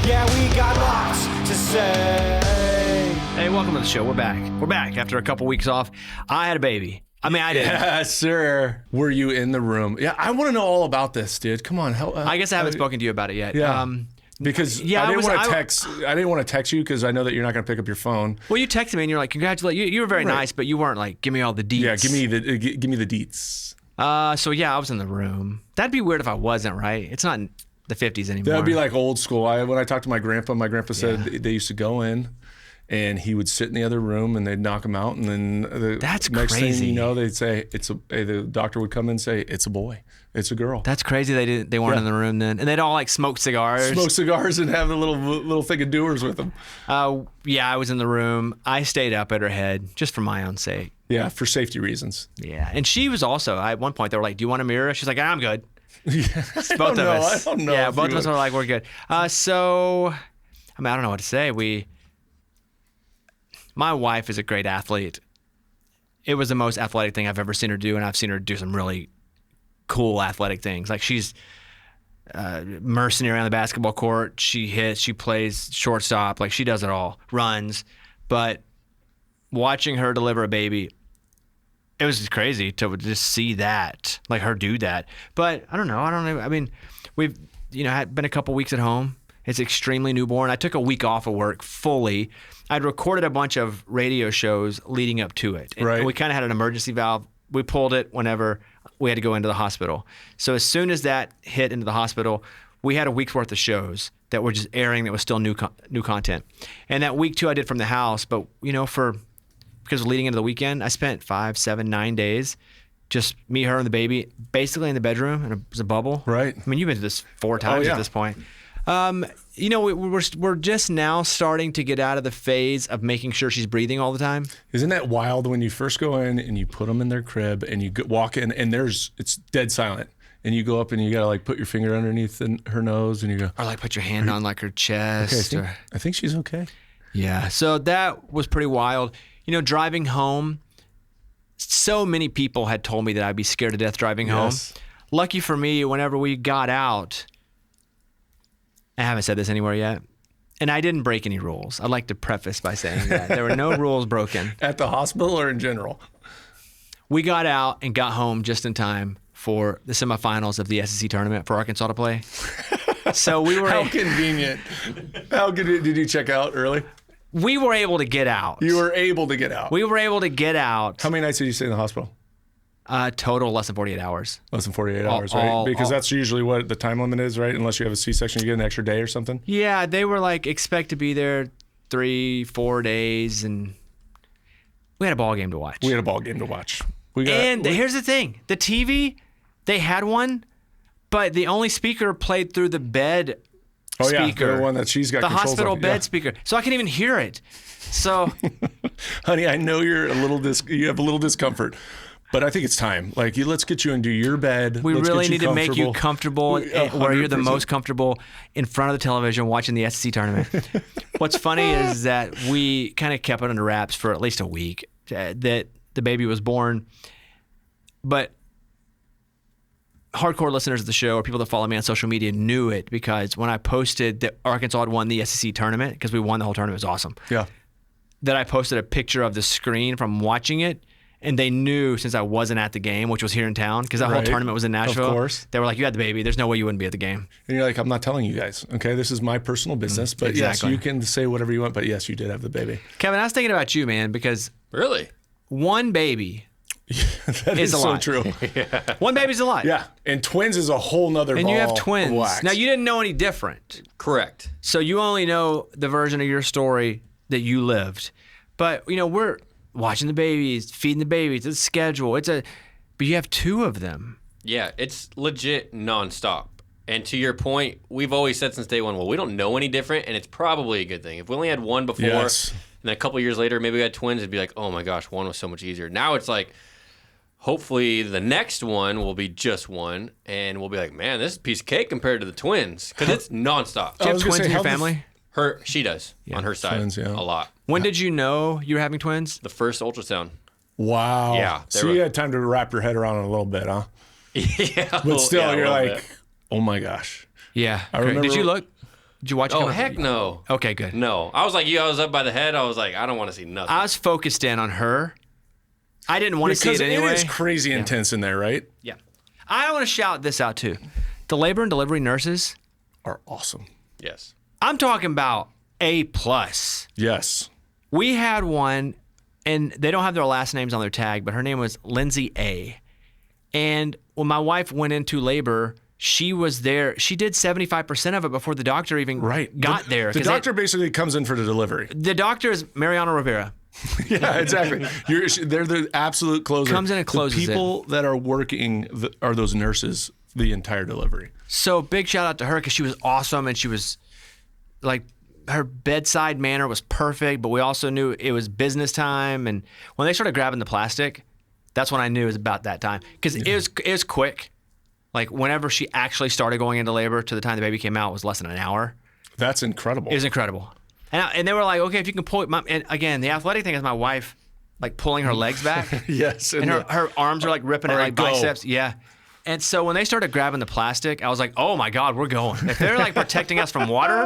Yeah, we got lots to say. Hey, welcome to the show. We're back. We're back after a couple weeks off. I had a baby. I mean, I did. Yes, sir. Were you in the room? Yeah, I want to know all about this, dude. Come on. I guess I haven't spoken to you about it yet. Yeah. Because I didn't want to text. I didn't want to text you because I know that you're not going to pick up your phone. Well, you texted me and you're like, "Congratulations." You were very nice, but you weren't like, "Give me all the deets." Yeah, give me the deets. So yeah, I was in the room. That'd be weird if I wasn't, right? It's not in the 50s anymore. That'd be like old school. When I talked to my grandpa said they used to go in and he would sit in the other room and they'd knock him out, and then the next crazy. thing you know, they'd say the doctor would come in and say, "It's a boy. It's a girl." That's crazy. They weren't in the room then, and they'd all like smoke cigars. Smoke cigars and have the little thing of doers with them. Yeah, I was in the room. I stayed up at her head just for my own sake. Yeah, for safety reasons. Yeah, and she was also. At one point, they were like, "Do you want a mirror?" She's like, "I'm good." Yeah, Both of us. I don't know. Yeah, both of us were like, "We're good." So, I mean, I don't know what to say. My wife is a great athlete. It was the most athletic thing I've ever seen her do, and I've seen her do some really cool athletic things. Like she's mercenary on the basketball court. She hits, she plays shortstop. Like she does it all, runs. But watching her deliver a baby, it was just crazy to just see that, like her do that. But I don't know. I mean, we've had been a couple weeks at home. It's extremely newborn. I took a week off of work fully. I'd recorded a bunch of radio shows leading up to it. And we kind of had an emergency valve. We pulled it whenever we had to go into the hospital. So as soon as that hit into the hospital, we had a week's worth of shows that were just airing that was still new content. And that week too, I did from the house. But because leading into the weekend, I spent 5, 7, 9 days, just me, her, and the baby, basically in the bedroom, and it was a bubble. Right. I mean, you've been to this 4 times at this point. We're just now starting to get out of the phase of making sure she's breathing all the time. Isn't that wild when you first go in and you put them in their crib and you walk in and it's dead silent, and you go up and you gotta like put your finger underneath her nose and you go, or like put your hand on like her chest. Okay, I think she's okay. Yeah. So that was pretty wild. Driving home, so many people had told me that I'd be scared to death driving home. Lucky for me, whenever we got out, I haven't said this anywhere yet, and I didn't break any rules. I'd like to preface by saying that. There were no rules broken. At the hospital or in general? We got out and got home just in time for the semifinals of the SEC tournament for Arkansas to play. So we were... How convenient. How good did you check out early? We were able to get out. You were able to get out. We were able to get out. How many nights did you stay in the hospital? Total less than 48 hours. Less than 48 hours, right? Because that's usually what the time limit is, right? Unless you have a C-section, you get an extra day or something? Yeah, they were like, expect to be there 3-4 days, and we had a ball game to watch. Here's the thing. The TV, they had one, but the only speaker played through the bed speaker. Yeah, the one that she's got the controls hospital of. bed speaker. So I couldn't even hear it. So, honey, I know you have a little discomfort, but I think it's time. Like, let's get you into your bed. We really need to make you comfortable where you're the most comfortable in front of the television watching the SEC tournament. What's funny is that we kind of kept it under wraps for at least a week that the baby was born, but hardcore listeners of the show or people that follow me on social media knew it because when I posted that Arkansas had won the SEC tournament, because we won the whole tournament, it was awesome. Yeah. That I posted a picture of the screen from watching it, and they knew since I wasn't at the game, which was here in town, because that whole tournament was in Nashville. Of course. They were like, "You had the baby. There's no way you wouldn't be at the game." And you're like, "I'm not telling you guys. Okay, this is my personal business. But exactly. Yes, you can say whatever you want. But yes, you did have the baby." Kevin, I was thinking about you, man, because really, one baby that is a so lot. True. Yeah. One baby's a lot. Yeah, and twins is a whole nother ball. And you have twins. Of wax. Now, you didn't know any different. Correct. So you only know the version of your story that you lived. But, we're watching the babies, feeding the babies, it's a schedule. But you have 2 of them. Yeah, it's legit nonstop. And to your point, we've always said since day one, well, we don't know any different, and it's probably a good thing. If we only had one before, and then a couple years later, maybe we had twins, it'd be like, oh my gosh, one was so much easier. Now it's like, hopefully the next one will be just one, and we'll be like, man, this is a piece of cake compared to the twins, because it's nonstop. Do you have twins in your family? She does, on her side, twins, a lot. When did you know you were having twins? The first ultrasound. Wow. Yeah. So you had time to wrap your head around it a little bit, huh? Yeah. But still, you're like, oh my gosh. Yeah. I remember, Did you look? Did you watch it? Oh, heck no. Okay, good. No. I was like you. I was up by the head. I was like, I don't want to see nothing. I was focused in on her. I didn't want to see it anyway. It is crazy intense in there, right? Yeah. I want to shout this out too. The labor and delivery nurses Are awesome. Yes. I'm talking about A+. Yes. We had one, and they don't have their last names on their tag, but her name was Lindsay A. And when my wife went into labor, she was there. She did 75% of it before the doctor even got there. The doctor basically comes in for the delivery. The doctor is Mariano Rivera. Yeah, exactly. They're the absolute closer. Comes in and closes the people that are working are those nurses the entire delivery. So big shout out to her because she was awesome, and she was like, her bedside manner was perfect, but we also knew it was business time. And when they started grabbing the plastic, that's when I knew it was about that time because it was quick. Like whenever she actually started going into labor to the time the baby came out was less than an hour. That's incredible. It was incredible. And they were like, okay, if you can pull it. And again, the athletic thing is my wife like pulling her legs back. Yes. And her arms are like ripping at like biceps. Yeah. And so when they started grabbing the plastic, I was like, oh my God, we're going. If they're like protecting us from water,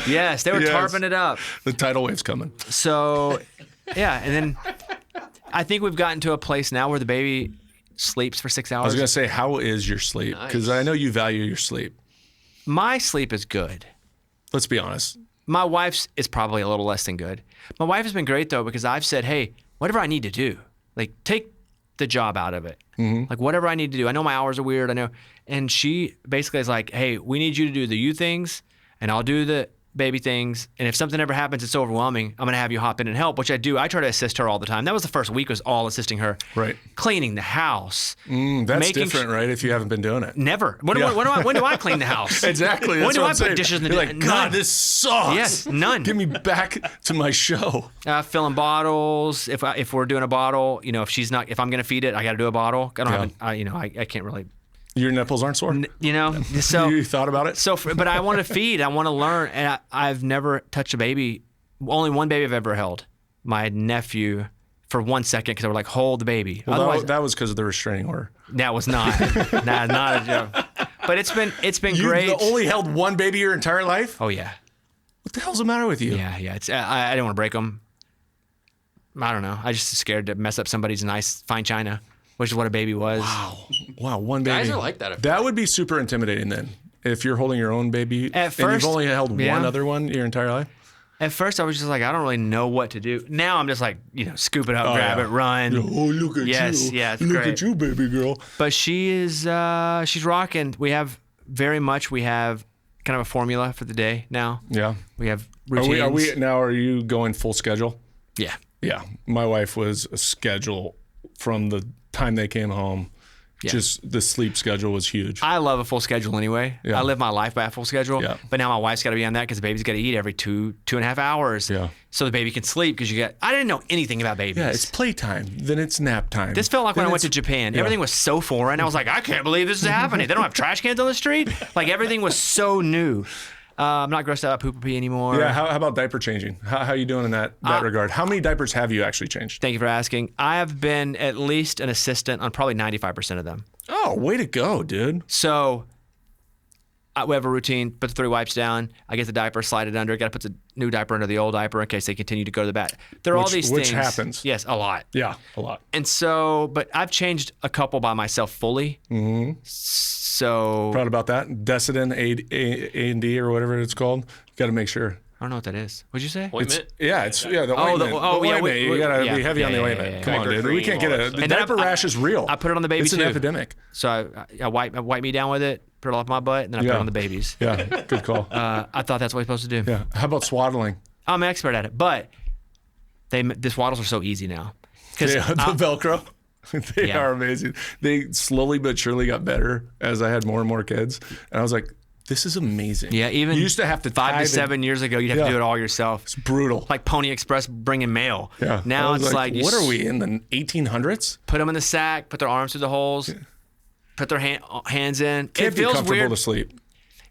yes, they were tarping it up. The tidal wave's coming. So, yeah. And then I think we've gotten to a place now where the baby sleeps for 6 hours. I was going to say, how is your sleep? Because I know you value your sleep. My sleep is good. Let's be honest. My wife's is probably a little less than good. My wife has been great though, because I've said, hey, whatever I need to do, like take the job out of it. Mm-hmm. Like whatever I need to do. I know my hours are weird. I know. And she basically is like, hey, we need you to do the you things and I'll do the baby things. And if something ever happens, it's so overwhelming, I'm going to have you hop in and help, which I do. I try to assist her all the time. That was the first week was all assisting her. Right. Cleaning the house. That's different, right? If you haven't been doing it. Never. When do I clean the house? Exactly. When do I put dishes in the You're like, God, this sucks. Yes, none. Get me back to my show. Filling bottles. If we're doing a bottle, if if I'm going to feed it, I got to do a bottle. I don't have, I can't really. Your nipples aren't sore? So you thought about it? But I want to feed. I want to learn. And I've never touched a baby. Only one baby I've ever held. My nephew for 1 second because I were like, hold the baby. Well, otherwise, that was because of the restraining order. That was not. not a joke. But it's been great. You only held one baby your entire life? Oh yeah. What the hell's the matter with you? Yeah. It's I didn't want to break them. I don't know. I just scared to mess up somebody's nice fine china, which is what a baby was. Wow, one baby. Guys are like that. That would be super intimidating then. If you're holding your own baby At first, and you've only held one other one your entire life? At first, I was just like, I don't really know what to do. Now I'm just like, scoop it up, grab it, run. Oh, look at you. Yeah, it's look great. At you, baby girl. But she is, she's rocking. We have kind of a formula for the day now. Yeah. We have routines. Are you going full schedule? Yeah. Yeah. My wife was a schedule from the time they came home. Yeah. Just the sleep schedule was huge. I love a full schedule anyway. Yeah. I live my life by a full schedule. Yeah. But now my wife's got to be on that because the baby's got to eat every 2.5 hours. Yeah. So the baby can sleep because I didn't know anything about babies. Yeah, it's playtime. Then it's nap time. This felt like when I went to Japan. Yeah. Everything was so foreign. I was like, I can't believe this is happening. They don't have trash cans on the street. Like everything was so new. I'm not grossed out by poop or pee anymore. Yeah, how about diaper changing? How are you doing in that regard? How many diapers have you actually changed? Thank you for asking. I have been at least an assistant on probably 95% of them. Oh, way to go, dude. So we have a routine, put the 3 wipes down. I get the diaper, slide it under. Got to put the new diaper under the old diaper in case they continue to go to the bat. There are all these things. Which happens. Yes, a lot. Yeah, a lot. And so, but I've changed a couple by myself fully. Mm-hmm. So. Proud about that. Decedin, A&D or whatever it's called. You got to make sure. I don't know what that is. What'd you say? Ointment? The ointment. You got to be heavy on the ointment. Yeah. Come on, dude. We can't get it. The And diaper rash is real. I put it on the baby It's too. an epidemic. So I wipe me down with it, put it off my butt, and then I put it on the babies. Yeah, good call. I thought that's what you're supposed to do. Yeah. How about swaddling? I'm an expert at it, but the swaddles are so easy now. The Velcro. They are amazing. They slowly but surely got better as I had more and more kids. And I was like, this is amazing. Yeah, even you used to have to 5 to 7 years ago, you'd have to do it all yourself. It's brutal. Like Pony Express bringing mail. Yeah. Now it's like what are we in the 1800s? Put them in the sack, put their arms through the holes, put their hands in. Can't be comfortable to sleep.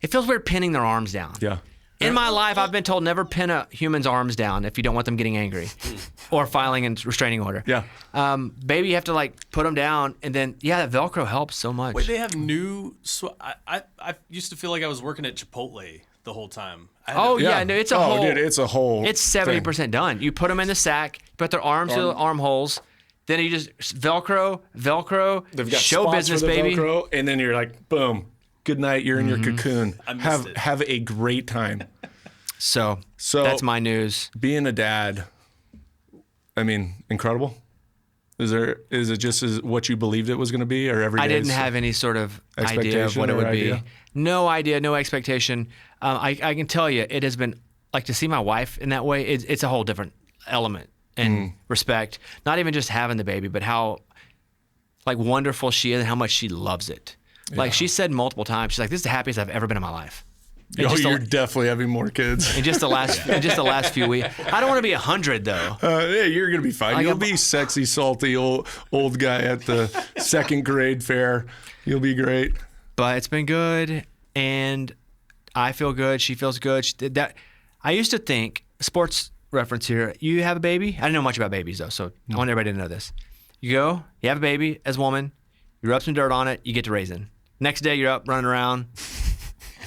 It feels weird pinning their arms down. Yeah. In my life, I've been told never pin a human's arms down if you don't want them getting angry or filing a restraining order. Yeah. Baby, you have to put them down, and then that Velcro helps so much. Wait, they have new. I used to feel like I was working at Chipotle. the whole time. Oh yeah, no, it's a whole. Dude, it's a whole. It's 70% done. You put them in the sack, put their arms to the armholes, then you just Velcro. They've got show spots business, for the baby. Velcro, and then you're like, boom, good night. You're in your cocoon. I missed it. Have a great time. So So that's my news. Being a dad, I mean, incredible. Is it just as what you believed it was going to be, or every day? I didn't have any sort of idea of Expectation what it or would be. idea? No idea, no expectation. I can tell you, it has been like to see my wife in that way. It's a whole different element and respect. Not even just having the baby, but how like wonderful she is and how much she loves it. Like she said multiple times, she's like, "This is the happiest I've ever been in my life." You're definitely having more kids. In just the last few weeks. I don't want to be 100 though. Yeah, you're gonna be fine. You'll be sexy, salty old guy at the second grade fair. You'll be great. But it's been good, and I feel good. She feels good. I used to think, sports reference here, you have a baby? I didn't know much about babies though, so I want everybody to know this. You go, you have a baby as a woman, you rub some dirt on it, you get to raising. Next day you're up running around.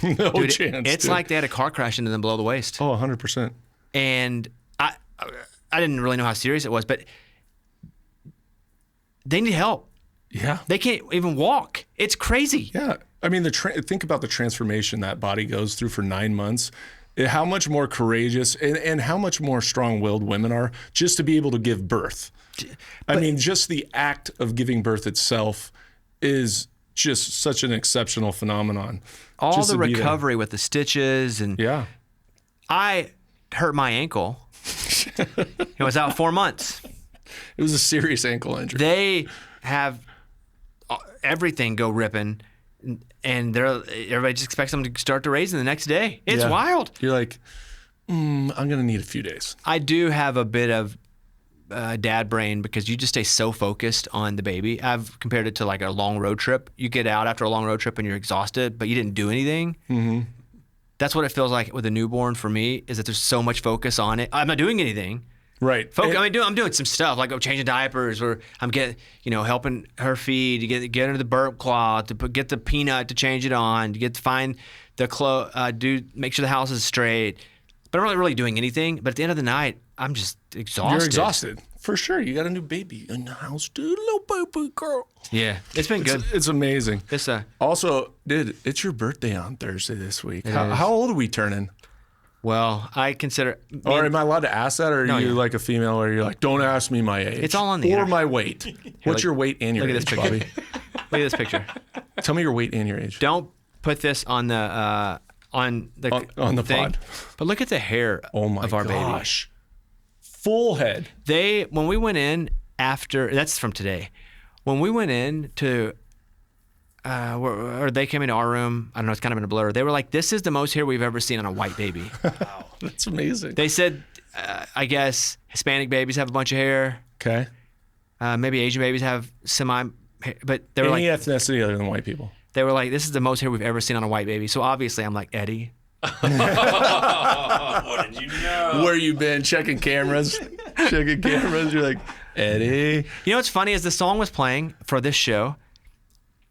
No Dude, chance. it's dude. like they had a car crash into them below the waist. Oh, 100%. And I didn't really know how serious it was, but they need help. Yeah. They can't even walk. It's crazy. Yeah. I mean, think about the transformation that body goes through for 9 months. How much more courageous and how much more strong-willed women are just to be able to give birth. I mean, just the act of giving birth itself is just such an exceptional phenomenon. All just the to be there. recovery with the stitches and Yeah. I hurt my ankle. It was out 4 months. It was a serious ankle injury. They have everything go ripping, and everybody just expects them to start to raising the next day. It's Yeah. wild. You're like, I'm going to need a few days. I do have a bit of dad brain because you just stay so focused on the baby. I've compared it to like a long road trip. You get out after a long road trip and you're exhausted, but you didn't do anything. Mm-hmm. That's what it feels like with a newborn for me, is that there's so much focus on it. I'm not doing anything. Right. I'm doing some stuff like changing diapers, or I'm helping her feed, get her the burp cloth, to get the peanut to change it on, to get to find the make sure the house is straight. But I'm not really doing anything. But at the end of the night, I'm just exhausted. You're exhausted. For sure. You got a new baby in the house, dude. Little baby girl. Yeah, it's been good. It's amazing. It's Also, dude, it's your birthday on Thursday this week. It is. How old are we turning? Well, I consider. Or am I allowed to ask that, or are No, you yeah. like a female where you're like, don't ask me my age? It's all on the Or internet. my weight. What's your weight and your look at age, this picture. Bobby? Look at this picture. Tell me your weight and your age. Don't put this on the On the thing. pod. But look at the hair Oh my of our gosh. Full head. baby. When we went in after, that's from today. When we went in to, or they came into our room, I don't know, it's kind of in a blur. They were like, "This is the most hair we've ever seen on a white baby." That's amazing. They said, I guess Hispanic babies have a bunch of hair. Okay. Maybe Asian babies have but they were Any like, ethnicity other than white people. they were like, "This is the most hair we've ever seen on a white baby." So obviously, I'm like, Eddie. What did you know? Where you been? Checking cameras? Checking cameras? You're like, Eddie. You know what's funny is the song was playing for this show.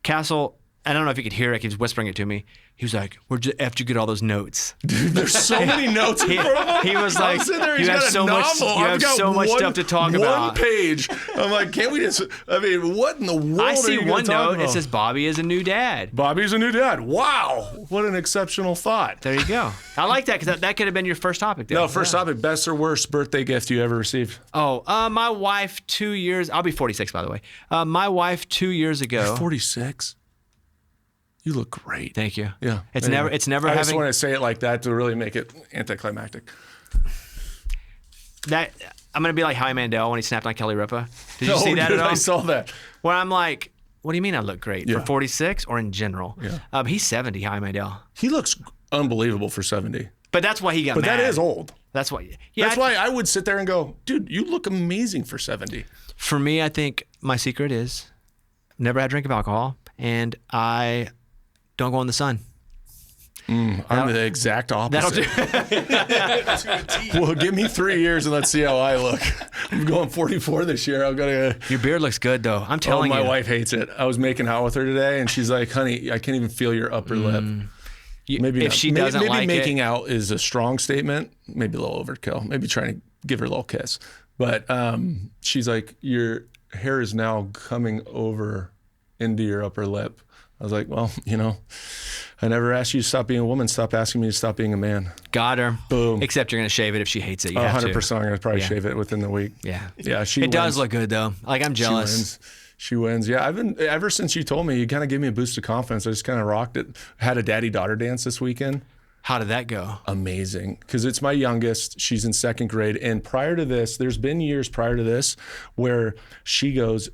Castle, I don't know if you could hear it. He was whispering it to me. He was like, "Where'd you after you get all those notes?" Dude, there's so many notes in front of him. He was I'm like, sitting there, "You he's have got a so much. novel. You I've have got so much one- stuff to talk One about." page. I'm like, can't we just? I mean, what in the world? I are see you gonna one talk note. about? It says Bobby is a new dad. Bobby's a new dad. Wow, what an exceptional thought. There you go. I like that because that could have been your first topic. There. No, first topic: best or worst birthday gift you ever received? Oh, my wife 2 years. I'll be 46 by the way. My wife 2 years ago. 46. You look great. Thank you. Yeah, It's anyway. never. It's never I just having want to say it like that to really make it anticlimactic. that. I'm gonna be like Howie Mandel when he snapped on Kelly Ripa. Did you see that dude, at all? I saw that. Where I'm like, what do you mean I look great Yeah. for 46 or in general? Yeah. He's 70, Howie Mandel. He looks unbelievable for 70. But that's why he got But mad. that is old. That's why. Yeah. That's why I would sit there and go, dude, you look amazing for 70. For me, I think my secret is never had a drink of alcohol, and I don't go in the sun. I'm the exact That'll opposite. do. Well, give me 3 years and let's see how I look. I'm going 44 this year. I'm gonna. Your beard looks good though. I'm Oh, telling my you. wife hates it. I was making out with her today, and she's like, "Honey, I can't even feel your upper lip." Maybe if not. she doesn't maybe like making it, out is a strong statement. Maybe a little overkill. Maybe trying to give her a little kiss. But she's like, your hair is now coming over into your upper lip. I was like, well, I never asked you to stop being a woman. Stop asking me to stop being a man. got her. Boom. Except you're going to shave it if she hates it. You have 100%. I'm going to probably Yeah. shave it within the week. Yeah. Yeah, she It wins. does look good, though. Like, I'm jealous. She wins. Yeah, I've been, ever since you told me, you kind of gave me a boost of confidence. I just kind of rocked it. Had a daddy-daughter dance this weekend. How did that go? Amazing. Because it's my youngest. She's in 2nd grade. And prior to this, there's been years prior to this where she goes,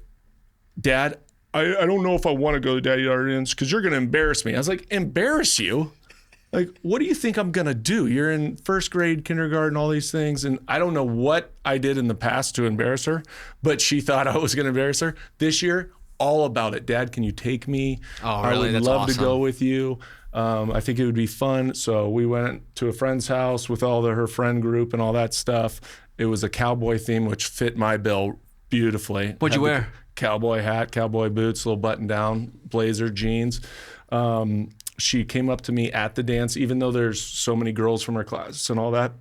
Dad, I don't know if I want to go to daddy-daughter dance because you're going to embarrass me. I was like, embarrass you? Like, what do you think I'm going to do? You're in 1st grade, kindergarten, all these things. And I don't know what I did in the past to embarrass her, but she thought I was going to embarrass her. This year, all about it. Dad, can you take me? Oh, I really? would That's love awesome. to go with you. I think it would be fun. So we went to a friend's house with all her friend group and all that stuff. It was a cowboy theme, which fit my bill beautifully. What'd you Had the wear? Cowboy hat, cowboy boots, little button down, blazer, jeans. She came up to me at the dance, even though there's so many girls from her class and all that,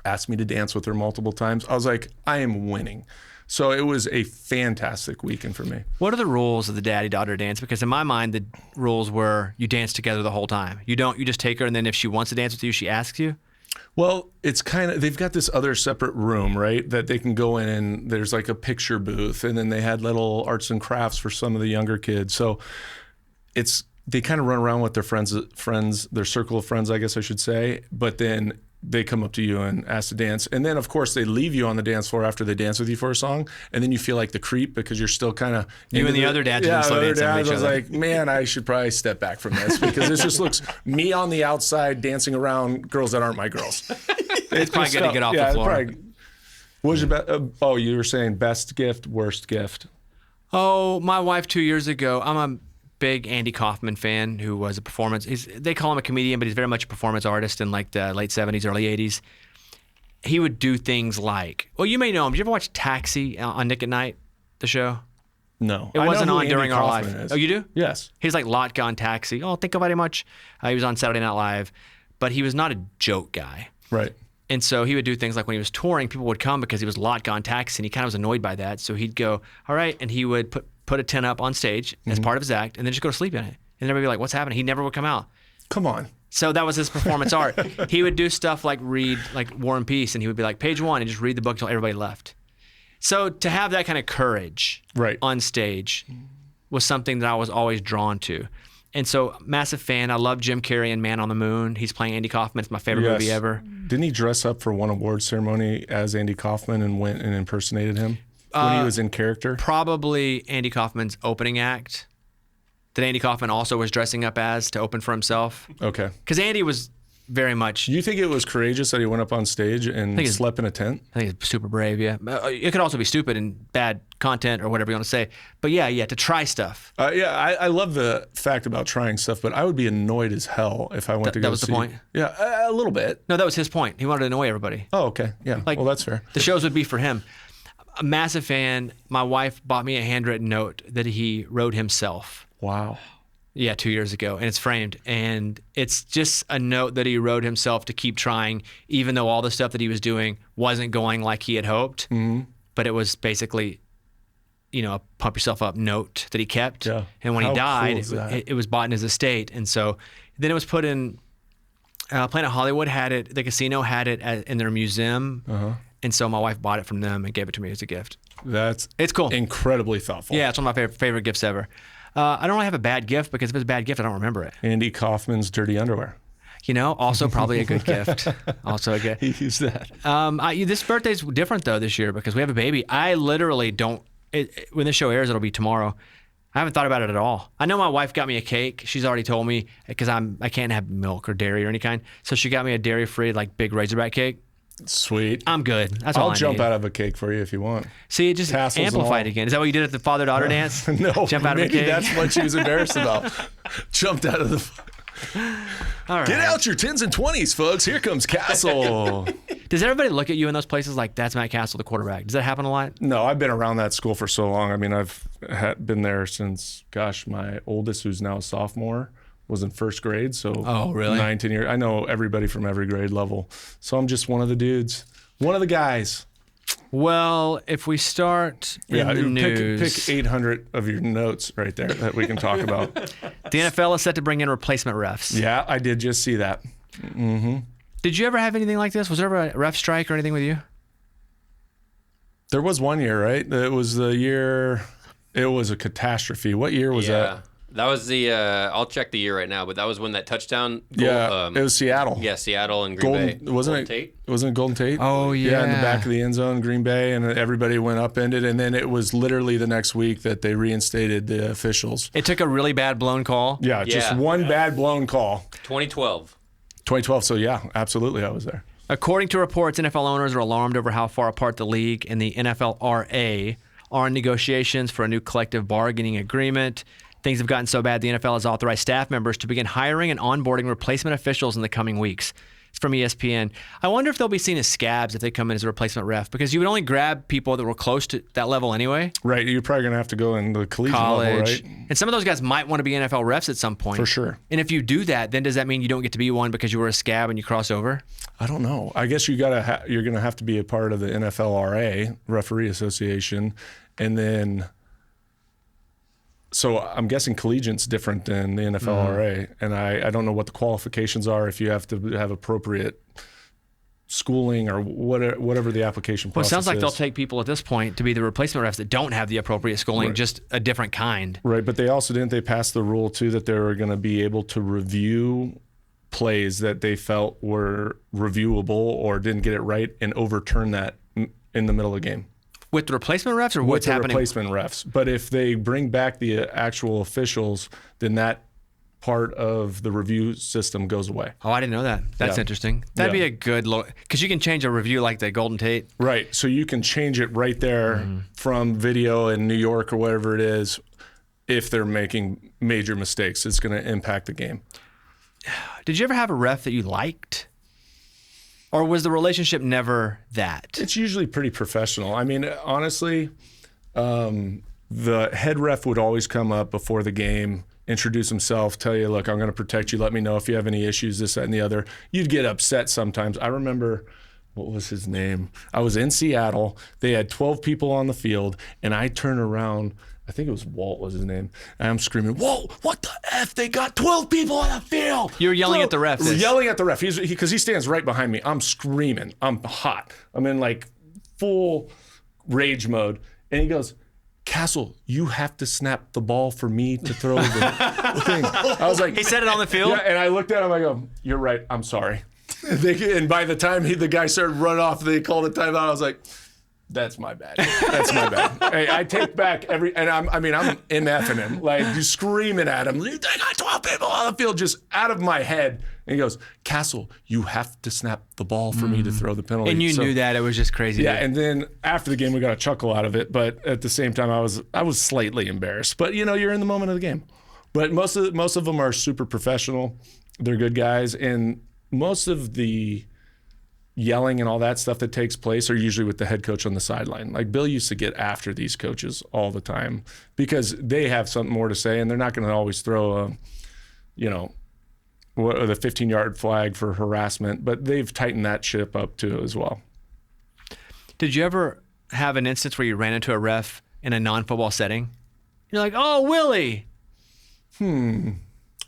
asked me to dance with her multiple times. I was like, I am winning. So it was a fantastic weekend for me. What are the rules of the daddy-daughter dance? Because in my mind, the rules were you dance together the whole time. You just take her, and then if she wants to dance with you, she asks you? Well, it's kind of, they've got this other separate room, right, that they can go in, and there's like a picture booth, and then they had little arts and crafts for some of the younger kids. So they kind of run around with their friends, their circle of friends, I guess I should say, but then they come up to you and ask to dance. And then, of course, they leave you on the dance floor after they dance with you for a song, and then you feel like the creep because you're still kind of... You and the other dads have been slow dancing with each I was other. like, man, I should probably step back from this because this just looks me on the outside dancing around girls that aren't my girls. It's probably good to get off the floor. What was your you were saying best gift, worst gift? Oh, my wife 2 years ago, I'm a big Andy Kaufman fan who was a performance. They call him a comedian, but he's very much a performance artist in like the late 70s, early 80s. He would do things like, well, you may know him. Did you ever watch Taxi on Nick at Night, the show? No. It wasn't on during our life. life. Oh, you do? Yes. He's like Lotka on Taxi. Oh, think about it much. He was on Saturday Night Live, but he was not a joke guy. Right. And so he would do things like when he was touring, people would come because he was Lotka on Taxi, and he kind of was annoyed by that. So he'd go, all right, and he would put a tent up on stage as part of his act, and then just go to sleep in it. And everybody would be like, what's happening? He never would come out. Come on. So that was his performance art. He would do stuff like read like War and Peace, and he would be like, page 1, and just read the book until everybody left. So to have that kind of courage on stage was something that I was always drawn to. And so, massive fan. I love Jim Carrey in Man on the Moon. He's playing Andy Kaufman. It's my favorite movie ever. Didn't he dress up for one award ceremony as Andy Kaufman and went and impersonated him when he was in character? Probably Andy Kaufman's opening act that Andy Kaufman also was dressing up as to open for himself. Okay. Because Andy was very much... Do you think it was courageous that he went up on stage and slept in a tent? I think it's super brave, yeah. It could also be stupid and bad content or whatever you want to say. But yeah, to try stuff. I love the fact about trying stuff, but I would be annoyed as hell if I went to go see. That was the point? Yeah, a little bit. No, that was his point. He wanted to annoy everybody. Oh, okay. Yeah, well, that's fair. The shows would be for him. A massive fan. My wife bought me a handwritten note that he wrote himself. Wow. Yeah, 2 years ago, and it's framed. And it's just a note that he wrote himself to keep trying, even though all the stuff that he was doing wasn't going like he had hoped. Mm-hmm. But it was basically, a pump yourself up note that he kept. Yeah. And when he died, cool is it was bought in his estate. And so then it was put in, Planet Hollywood had it, the casino had it in their museum. Uh-huh. And so my wife bought it from them and gave it to me as a gift. It's cool. Incredibly thoughtful. Yeah, it's one of my favorite gifts ever. I don't really have a bad gift because if it's a bad gift, I don't remember it. Andy Kaufman's dirty underwear. Also probably a good gift. Also a good. He used that. This birthday's different though this year because we have a baby. I literally don't. When this show airs, it'll be tomorrow. I haven't thought about it at all. I know my wife got me a cake. She's already told me because I can't have milk or dairy or any kind. So she got me a dairy-free big Razorback cake. Sweet. I'm good. That's all I I'll jump need. out of a cake for you if you want. See, it just Tassels amplified again. Is that what you did at the father-daughter dance? No. Jump out of a maybe cake? that's what she was embarrassed about. Jumped out of the... All right. Get out your 10s and 20s, folks. Here comes Castle. Does everybody look at you in those places like, that's Matt Castle, the quarterback? Does that happen a lot? No, I've been around that school for so long. I mean, I've been there since, my oldest, who's now a sophomore, was in first grade. So Oh, really? 9, 10 years. I know everybody from every grade level. So I'm just one of the dudes, one of the guys. Well, if we start in the news, pick 800 of your notes right there that we can talk about. the NFL is set to bring in replacement refs. Yeah, I did just see that. Did you ever have anything like this? Was there ever a ref strike or anything with you? There was one year, right? It was the year. It was a catastrophe. What year was that? That was the. I'll check the year right now, but that was when that touchdown. Yeah, it was Seattle. Yeah, Seattle and Green Bay. Wasn't it? Tate? Wasn't it Golden Tate? Oh, Yeah, in the yeah. back of the end zone, Green Bay, and everybody went upended. And then it was literally the next week that they reinstated the officials. It took a really bad blown call. Yeah, just one bad blown call. 2012. 2012. So yeah, absolutely, I was there. According to reports, NFL owners are alarmed over how far apart the league and the NFLRA are in negotiations for a new collective bargaining agreement. Things have gotten so bad, the NFL has authorized staff members to begin hiring and onboarding replacement officials in the coming weeks. It's from ESPN. I wonder if they'll be seen as scabs if they come in as a replacement ref, because you would only grab people that were close to that level anyway. Right, you're probably going to have to go in the collegiate College. level, right? And some of those guys might want to be NFL refs at some point. For sure. And if you do that, then does that mean you don't get to be one because you were a scab and you cross over? I don't know. I guess you're going to have to be a part of the NFLRA, Referee Association, and then. So I'm guessing collegiate's different than the NFLRA, and I don't know what the qualifications are if you have to have appropriate schooling or whatever the application Well, it process sounds like is. they'll take people at this point to be the replacement refs that don't have the appropriate schooling, just a different kind. Right, but they also didn't they pass the rule too that they were going to be able to review plays that they felt were reviewable or didn't get it right and overturn that in the middle of the game. With the replacement refs or With what's the happening? replacement refs. But if they bring back the actual officials, then that part of the review system goes away. Oh, I didn't know that. That's Yeah. interesting. That'd Yeah. be a good look, because you can change a review like the Golden Tate. Right. So you can change it right there from video in New York or whatever it is. If they're making major mistakes, it's going to impact the game. Did you ever have a ref that you liked? Or was the relationship never that? It's usually pretty professional. I mean, honestly, the head ref would always come up before the game, introduce himself, tell you, look, I'm going to protect you. Let me know if you have any issues, this, that, and the other. You'd get upset sometimes. I remember, what was his name? I was in Seattle. They had 12 people on the field, and I turn around. I think it was Walt was his name. And I'm screaming, Walt, what the F? They got 12 people on the field. You were yelling at the ref. Yelling at the ref. Because he stands right behind me. I'm screaming. I'm hot. I'm in like full rage mode. And he goes, Castle, you have to snap the ball for me to throw the thing. I was like, He said it on the field? yeah, and I looked at him. I go, you're right. I'm sorry. And by the time the guy started running off, they called a timeout. I was like, that's my bad. That's my bad. Hey, I take back and I'm MFing him, like just screaming at him. They got 12 people on the field, just out of my head. And he goes, Castle, you have to snap the ball for me to throw the penalty. And you knew that. It was just crazy. Yeah, and then after the game, we got a chuckle out of it. But at the same time, I was slightly embarrassed. But you're in the moment of the game. But most of them are super professional. They're good guys, and most of the yelling and all that stuff that takes place are usually with the head coach on the sideline. Like Bill used to get after these coaches all the time because they have something more to say, and they're not going to always throw the 15-yard flag for harassment, but they've tightened that ship up too as well. Did you ever have an instance where you ran into a ref in a non-football setting? You're like, oh, Willie.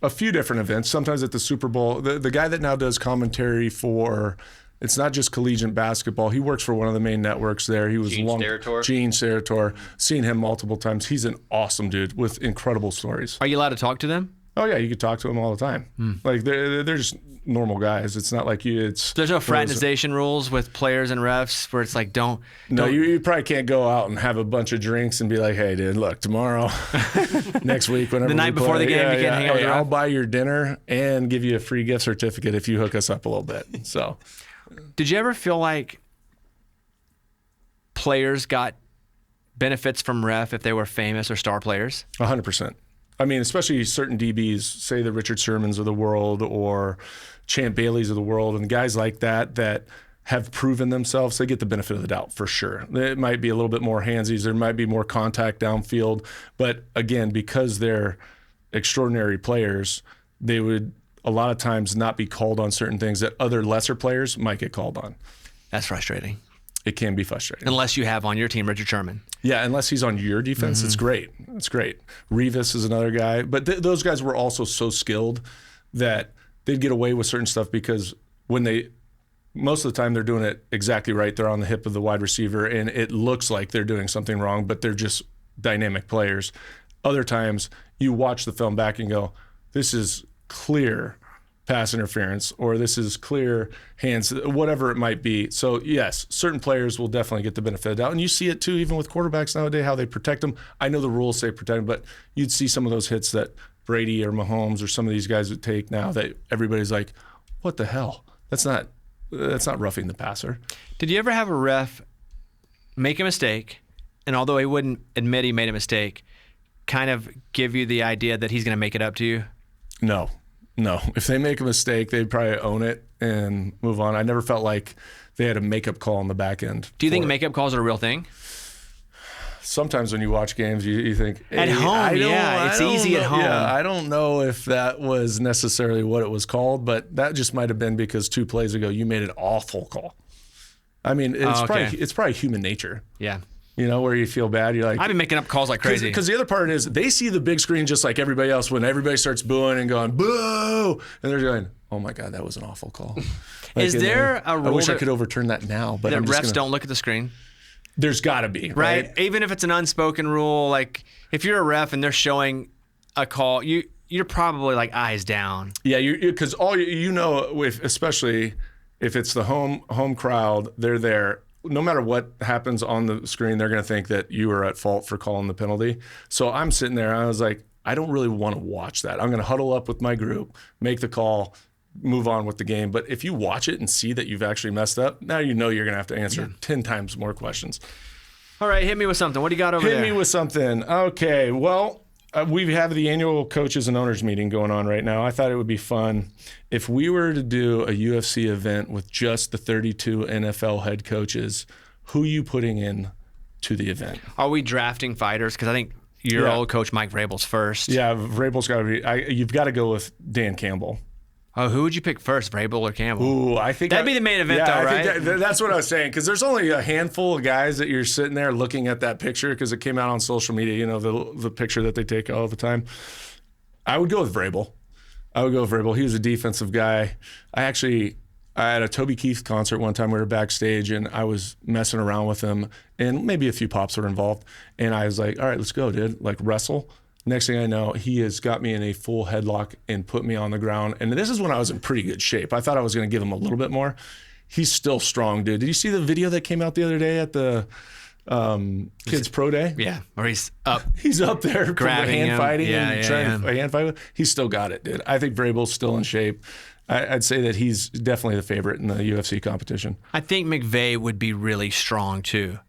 A few different events, sometimes at the Super Bowl. The guy that now does commentary for, it's not just collegiate basketball. He works for one of the main networks there. He was Gene Steratore? Gene Steratore. Seen him multiple times. He's an awesome dude with incredible stories. Are you allowed to talk to them? Oh yeah, you could talk to them all the time. Like they're just normal guys. It's not like There's no fraternization rules with players and refs where it's like, don't. You probably can't go out and have a bunch of drinks and be like, hey, dude, look, tomorrow, next week, whenever The night we before play, the game, you can't hang out with your I'll ref? buy your dinner and give you a free gift certificate if you hook us up a little bit. So, Did you ever feel like players got benefits from ref if they were famous or star players? 100%. I mean, especially certain DBs, say the Richard Shermans of the world or Champ Baileys of the world, and guys like that have proven themselves, they get the benefit of the doubt for sure. It might be a little bit more handsies, there might be more contact downfield, but again, because they're extraordinary players, they would a lot of times not be called on certain things that other lesser players might get called on. That's frustrating. It can be frustrating. Unless you have on your team Richard Sherman. Yeah, unless he's on your defense, it's great. It's great. Revis is another guy. But those guys were also so skilled that they'd get away with certain stuff because most of the time they're doing it exactly right. They're on the hip of the wide receiver, and it looks like they're doing something wrong, but they're just dynamic players. Other times you watch the film back and go, this is clear pass interference, or this is clear hands, whatever it might be. So yes, certain players will definitely get the benefit of the doubt. And you see it too, even with quarterbacks nowadays, how they protect them. I know the rules say protect them, but you'd see some of those hits that Brady or Mahomes or some of these guys would take now that everybody's like, what the hell? That's not roughing the passer. Did you ever have a ref make a mistake, and although he wouldn't admit he made a mistake, kind of give you the idea that he's going to make it up to you? No. If they make a mistake, they'd probably own it and move on. I never felt like they had a makeup call on the back end. Do you think makeup calls are a real thing? Sometimes when you watch games, you think, hey, at home, it's easy at home. Yeah, I don't know if that was necessarily what it was called, but that just might have been because 2 plays ago you made an awful call. I mean, it's probably human nature. Yeah. You know, where you feel bad. You're like, I've been making up calls like crazy. Because the other part is they see the big screen just like everybody else when everybody starts booing and going, boo! And they're going, oh my God, that was an awful call. Is there a rule I wish I could overturn that now, but that refs don't look at the screen? There's got to be. Right? Even if it's an unspoken rule, like if you're a ref and they're showing a call, you're probably like eyes down. Yeah, because all you know, especially if it's the home crowd, they're there. No matter what happens on the screen, they're going to think that you are at fault for calling the penalty. So I'm sitting there, and I was like, I don't really want to watch that. I'm going to huddle up with my group, make the call, move on with the game. But if you watch it and see that you've actually messed up, now you know you're going to have to answer 10 times more questions. All right, hit me with something. What do you got over there? Hit me with something. Okay, well, we have the annual coaches and owners meeting going on right now. I thought it would be fun if we were to do a UFC event with just the 32 NFL head coaches. Who you putting in to the event? Are we drafting fighters? Because I think your old coach Mike Vrabel's first. Yeah, Vrabel's got to be. You've got to go with Dan Campbell. Oh, who would you pick first, Vrabel or Campbell? Ooh, I think that'd be the main event, though, right? I think that's what I was saying. Because there's only a handful of guys that you're sitting there looking at that picture because it came out on social media. You know, the picture that they take all the time. I would go with Vrabel. He was a defensive guy. I had a Toby Keith concert one time. We were backstage, and I was messing around with him, and maybe a few pops were involved. And I was like, all right, let's go, dude. Like, wrestle. Next thing I know, he has got me in a full headlock and put me on the ground. And this is when I was in pretty good shape. I thought I was going to give him a little bit more. He's still strong, dude. Did you see the video that came out the other day at the kids pro day? Yeah, or he's up. He's up there grabbing hand him. fighting and trying to hand fight with. He's still got it, dude. I think Vrabel's still in shape. I'd say that he's definitely the favorite in the UFC competition. I think McVay would be really strong too.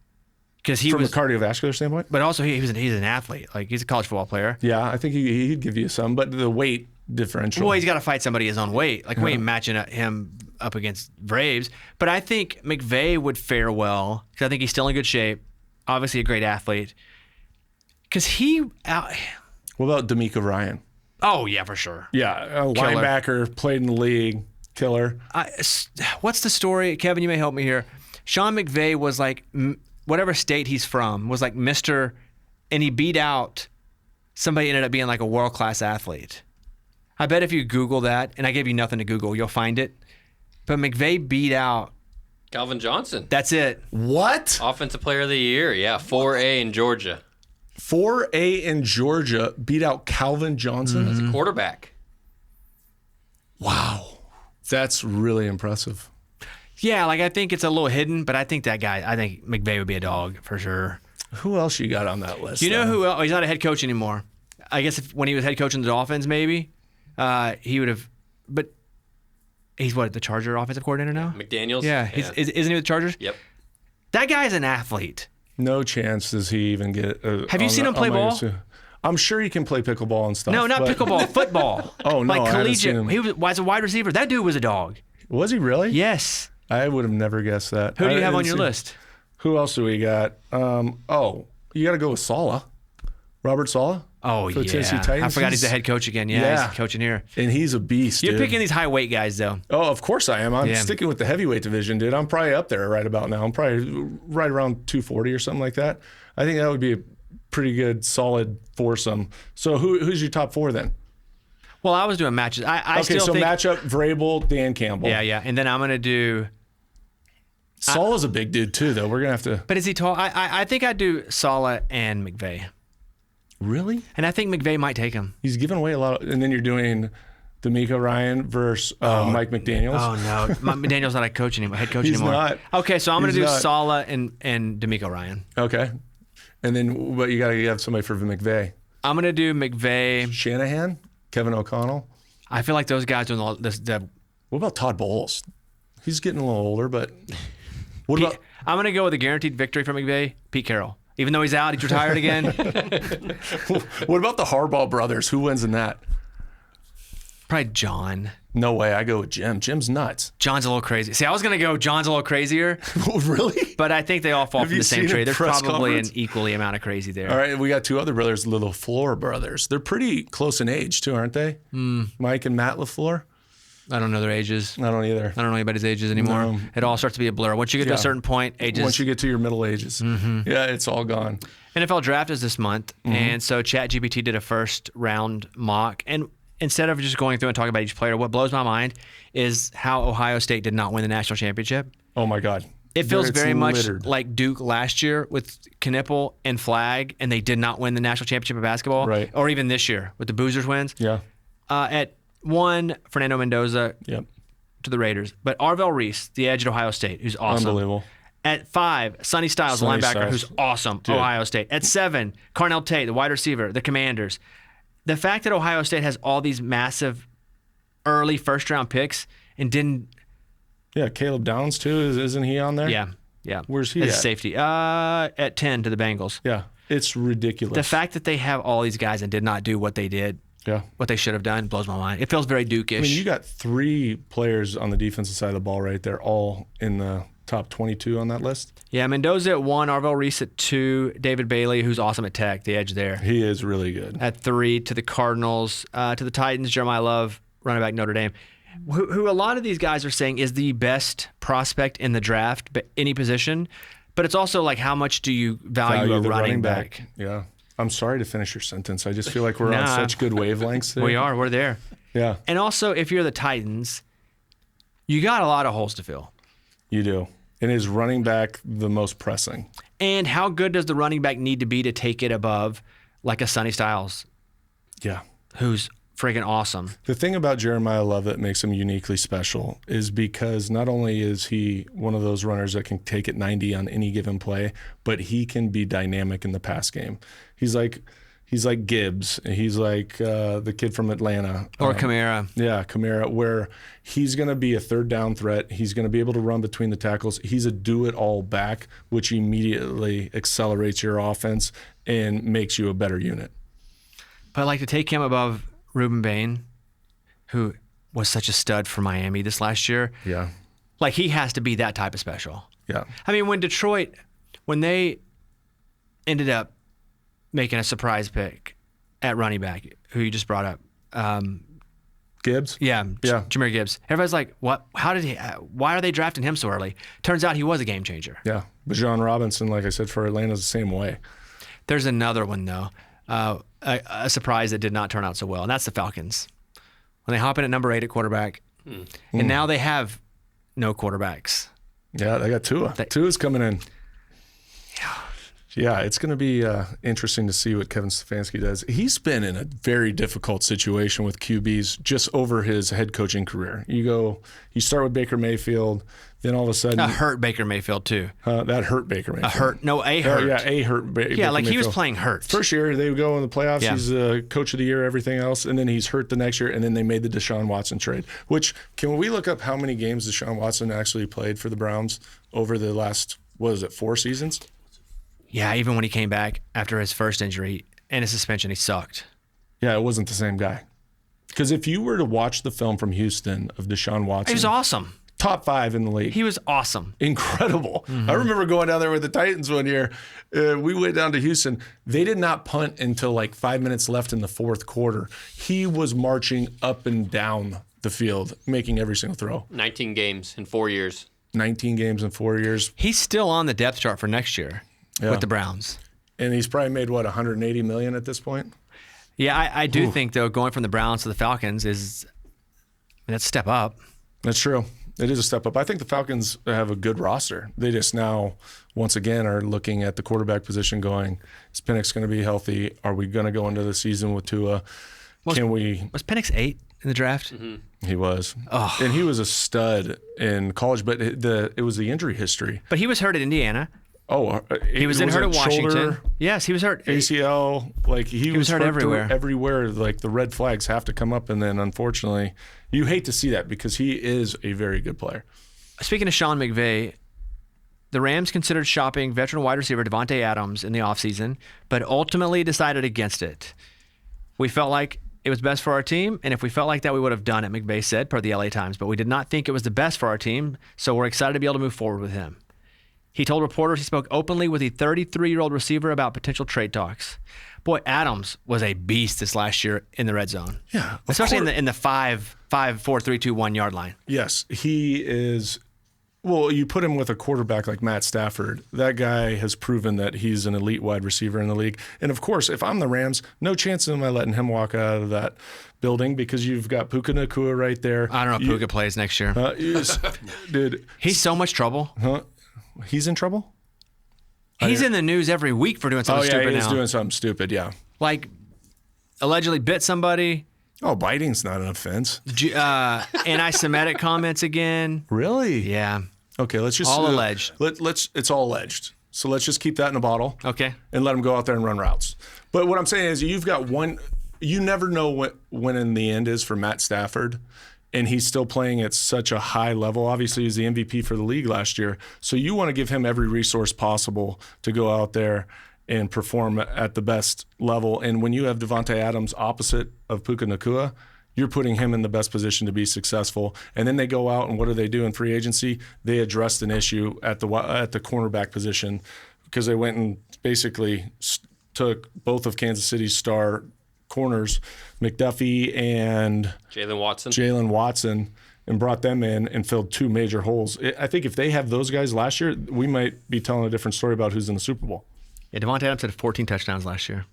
Because From a cardiovascular standpoint? But also he's an athlete. Like, he's a college football player. Yeah, I think he'd give you some, but the weight differential. Well, he's got to fight somebody his own weight. Like, we ain't matching him up against Braves. But I think McVay would fare well, because I think he's still in good shape. Obviously a great athlete. Because What about D'Amico Ryan? Oh, yeah, for sure. Yeah, a linebacker, played in the league, killer. What's the story? Kevin, you may help me here. Sean McVay was like... whatever state he's from, was like Mr. And he beat out somebody ended up being like a world-class athlete. I bet if you Google that, and I gave you nothing to Google, you'll find it. But McVay beat out Calvin Johnson. That's it. What? Offensive Player of the Year. Yeah, 4A in Georgia. 4A in Georgia beat out Calvin Johnson? As a quarterback. Wow. That's really impressive. Yeah, like I think it's a little hidden, but I think McVay would be a dog for sure. Who else you got on that list? You know who else? Oh, he's not a head coach anymore. I guess when he was head coach in the Dolphins, maybe he would have. But he's the Charger offensive coordinator now? McDaniels? Yeah. Isn't he with the Chargers? Yep. That guy's an athlete. No chance does he even get. Have you seen him play ball? I'm sure he can play pickleball and stuff. No, not pickleball, football. Oh, no. Like collegiate. He was a wide receiver. That dude was a dog. Was he really? Yes. I would have never guessed that. Who do you have on your list? Who else do we got? You got to go with Saleh. Robert Saleh. Oh, for the Tennessee yeah. Titans. I forgot he's the head coach again. Yeah, he's coaching here. And he's a beast, You're dude. picking these high weight guys, though. Oh, of course I am. I'm sticking with the heavyweight division, dude. I'm probably up there right about now. I'm probably right around 240 or something like that. I think that would be a pretty good, solid foursome. So who's your top 4 then? Well, I was doing matches. I still think... matchup Vrabel, Dan Campbell. Yeah. And then I'm going to do... Saul is a big dude too, though. We're going to have to... But is he tall? I think I'd do Saleh and McVay. Really? And I think McVay might take him. He's giving away a lot. And then you're doing D'Amico Ryan versus Mike McDaniels. Oh, no. McDaniel's not a coach anymore, head coach anymore. Not. Okay, so I'm going to do Not. Saleh and D'Amico Ryan. Okay. And then but you got to have somebody for McVay. I'm going to do McVay. Shanahan, Kevin O'Connell. I feel like those guys doing the What about Todd Bowles? He's getting a little older, but what about... I'm going to go with a guaranteed victory for McVay, Pete Carroll. Even though he's out, he's retired again. What about the Harbaugh brothers? Who wins in that? Probably John. No way. I go with Jim. Jim's nuts. John's a little crazy. See, I was going to go John's a little crazier. Really? But I think they all fall Have from you the same seen tree. a There's press probably conference? an equally amount of crazy there. All right, we got 2 other brothers, the LaFleur brothers. They're pretty close in age too, aren't they? Mike and Matt LaFleur? I don't know their ages. I don't either. I don't know anybody's ages anymore. No. It all starts to be a blur. Once you get to a certain point, ages. Once you get to your middle ages. Yeah, it's all gone. NFL draft is this month, and so ChatGPT did a first round mock. And instead of just going through and talking about each player, what blows my mind is how Ohio State did not win the national championship. Oh my God. It feels It's very much littered. like Duke last year with Knipple and Flag, and they did not win the national championship of basketball. Right. Or even this year with the Boozers wins. Yeah. At 1, Fernando Mendoza Yep. to the Raiders. But Arvell Reese, the edge at Ohio State, who's awesome. Unbelievable. At 5, Sonny Styles, Sonny linebacker, Styles. who's awesome, Ohio State. At 7, Carnell Tate, the wide receiver, the Commanders. The fact that Ohio State has all these massive early first-round picks and didn't... Yeah, Caleb Downs too. Isn't he on there? Yeah. Where's he As a at? safety. At 10 to the Bengals. Yeah. It's ridiculous. The fact that they have all these guys and did not do what they did, Yeah. what they should have done, blows my mind. It feels very Duke-ish. I mean, you got 3 players on the defensive side of the ball right there, all in the top 22 on that list. Yeah, Mendoza at 1, Arvell Reese at 2, David Bailey, who's awesome at Tech, the edge there. He is really good. At 3 to the Cardinals, to the Titans, Jeremiah Love, running back Notre Dame, who a lot of these guys are saying is the best prospect in the draft, but any position. But it's also like, how much do you value a the running back? Yeah. I'm sorry to finish your sentence. I just feel like we're on Nah. such good wavelengths there. We're there. Yeah, And also, if you're the Titans, you got a lot of holes to fill. you do. And is running back the most pressing? And how good does the running back need to be to take it above like a Sonny Styles, Yeah. who's friggin' awesome? The thing about Jeremiah Love that makes him uniquely special is because not only is he one of those runners that can take it 90 on any given play, but he can be dynamic in the pass game. He's like Gibbs. He's like the kid from Atlanta. Or Kamara. Yeah, Kamara, where he's going to be a third down threat. He's going to be able to run between the tackles. He's a do-it-all back, which immediately accelerates your offense and makes you a better unit. But like to take him above Ruben Bain, who was such a stud for Miami this last year, Yeah, like he has to be that type of special. yeah. I mean, when Detroit, when they ended up making a surprise pick at running back, who you just brought up, Gibbs? yeah, Yeah. Jahmyr Gibbs. Everybody's like, what? How did he? Why are they drafting him so early? Turns out he was a game changer. Yeah. But John Robinson, like I said, for Atlanta's the same way. There's another one though, a surprise that did not turn out so well, and that's the Falcons. When they hop in at number 8 at quarterback, and now they have no quarterbacks. Yeah, they got Tua. Tua's coming in. Yeah, it's going to be interesting to see what Kevin Stefanski does. He's been in a very difficult situation with QBs just over his head coaching career. You start with Baker Mayfield, then all of a sudden A hurt Baker Mayfield too. that hurt Baker Mayfield. A hurt. Yeah, a hurt. Baker Yeah, like he was Mayfield. playing hurt. First year, they would go in the playoffs. Yeah. He's coach of the year, everything else, and then he's hurt the next year, and then they made the Deshaun Watson trade. Which, can we look up how many games Deshaun Watson actually played for the Browns over the last, 4 seasons? Yeah, even when he came back after his first injury and his suspension, he sucked. Yeah, it wasn't the same guy. Because if you were to watch the film from Houston of Deshaun Watson, He was awesome. Top 5 in the league. He was awesome. Incredible. I remember going down there with the Titans one year. We went down to Houston. They did not punt until like 5 minutes left in the fourth quarter. He was marching up and down the field, making every single throw. 19 games in 4 years. 19 games in 4 years. He's still on the depth chart for next year with the Browns. And he's probably made, what, $180 million at this point? Yeah, I do think, though, going from the Browns to the Falcons that's a step up. That's true. It is a step up. I think the Falcons have a good roster. They just now, once again, are looking at the quarterback position going, is Penix going to be healthy? Are we going to go into the season with Tua? Was Penix 8 in the draft? Mm-hmm. He was. Oh. And he was a stud in college, but it was the injury history. But he was hurt at Indiana. Oh, he was hurt at Washington. Shoulder, yes, he was hurt. ACL, like he was hurt everywhere. Everywhere, like the red flags have to come up, and then unfortunately, you hate to see that because he is a very good player. Speaking of Sean McVay, the Rams considered shopping veteran wide receiver Davante Adams in the offseason, but ultimately decided against it. We felt like it was best for our team, and if we felt like that, we would have done it, McVay said, per the LA Times, but we did not think it was the best for our team, so we're excited to be able to move forward with him. He told reporters he spoke openly with the 33-year-old receiver about potential trade talks. Boy, Adams was a beast this last year in the red zone. Yeah, especially in the 5, 4, 3, 2, 1 yard line. Yes, he is. Well, you put him with a quarterback like Matt Stafford. That guy has proven that he's an elite wide receiver in the league. And of course, if I'm the Rams, no chance am I letting him walk out of that building because you've got Puka Nacua right there. I don't know if Puka plays next year. Dude, he's so much trouble. Huh? He's in trouble? He's in the news every week for doing something stupid now. He's doing something stupid, yeah. Like, allegedly bit somebody. Oh, biting's not an offense. Anti-Semitic comments again. Really? Yeah. Okay, let's just... all alleged. It's all alleged. So let's just keep that in a bottle. Okay. And let him go out there and run routes. But what I'm saying is you've got one... You never know when in the end is for Matt Stafford. And he's still playing at such a high level. Obviously, he's the MVP for the league last year. So you want to give him every resource possible to go out there and perform at the best level. And when you have Davante Adams opposite of Puka Nacua, you're putting him in the best position to be successful. And then they go out and what do they do in free agency? They addressed an issue at the cornerback position because they went and basically took both of Kansas City's star corners, McDuffie and Jalen Watson, and brought them in and filled two major holes. I think if they have those guys last year, we might be telling a different story about who's in the Super Bowl. Yeah, Davante Adams had 14 touchdowns last year.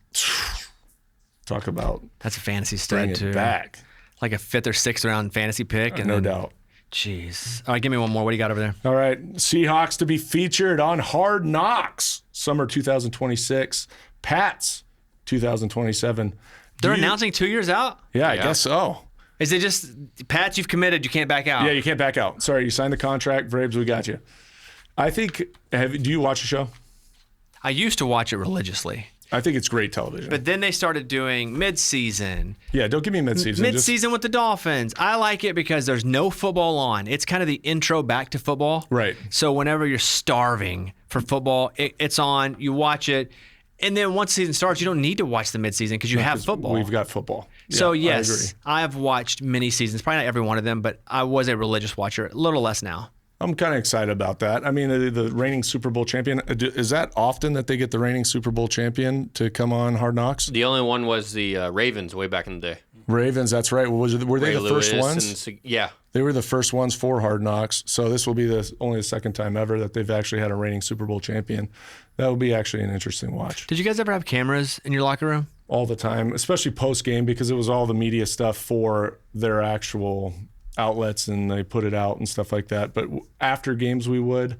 Talk about that's a fantasy stud too. Bring it back. Like a 5th or 6th round fantasy pick. No doubt. Jeez. All right, give me one more. What do you got over there? All right. Seahawks to be featured on Hard Knocks, summer 2026. Pats, 2027. They're announcing 2 years out? Yeah, I guess so. Is it just, Pats, you've committed, you can't back out? Yeah, you can't back out. Sorry, you signed the contract. Vrabes, we got you. I think, do you watch the show? I used to watch it religiously. I think it's great television. But then they started doing mid-season. Yeah, don't give me mid-season. Mid-season with the Dolphins. I like it because there's no football on. It's kind of the intro back to football. Right. So whenever you're starving for football, it's on, you watch it. And then once the season starts, you don't need to watch the midseason because you have football. We've got football. So, yeah, yes, I've watched many seasons, probably not every one of them, but I was a religious watcher, a little less now. I'm kind of excited about that. I mean, the reigning Super Bowl champion, is that often that they get the reigning Super Bowl champion to come on Hard Knocks? The only one was the Ravens way back in the day. Ravens, that's right. Were they the Lewis first ones? Yeah. They were the first ones for Hard Knocks. So this will be only the second time ever that they've actually had a reigning Super Bowl champion. That would be actually an interesting watch. Did you guys ever have cameras in your locker room? All the time, especially post-game because it was all the media stuff for their actual outlets and they put it out and stuff like that. But after games we would,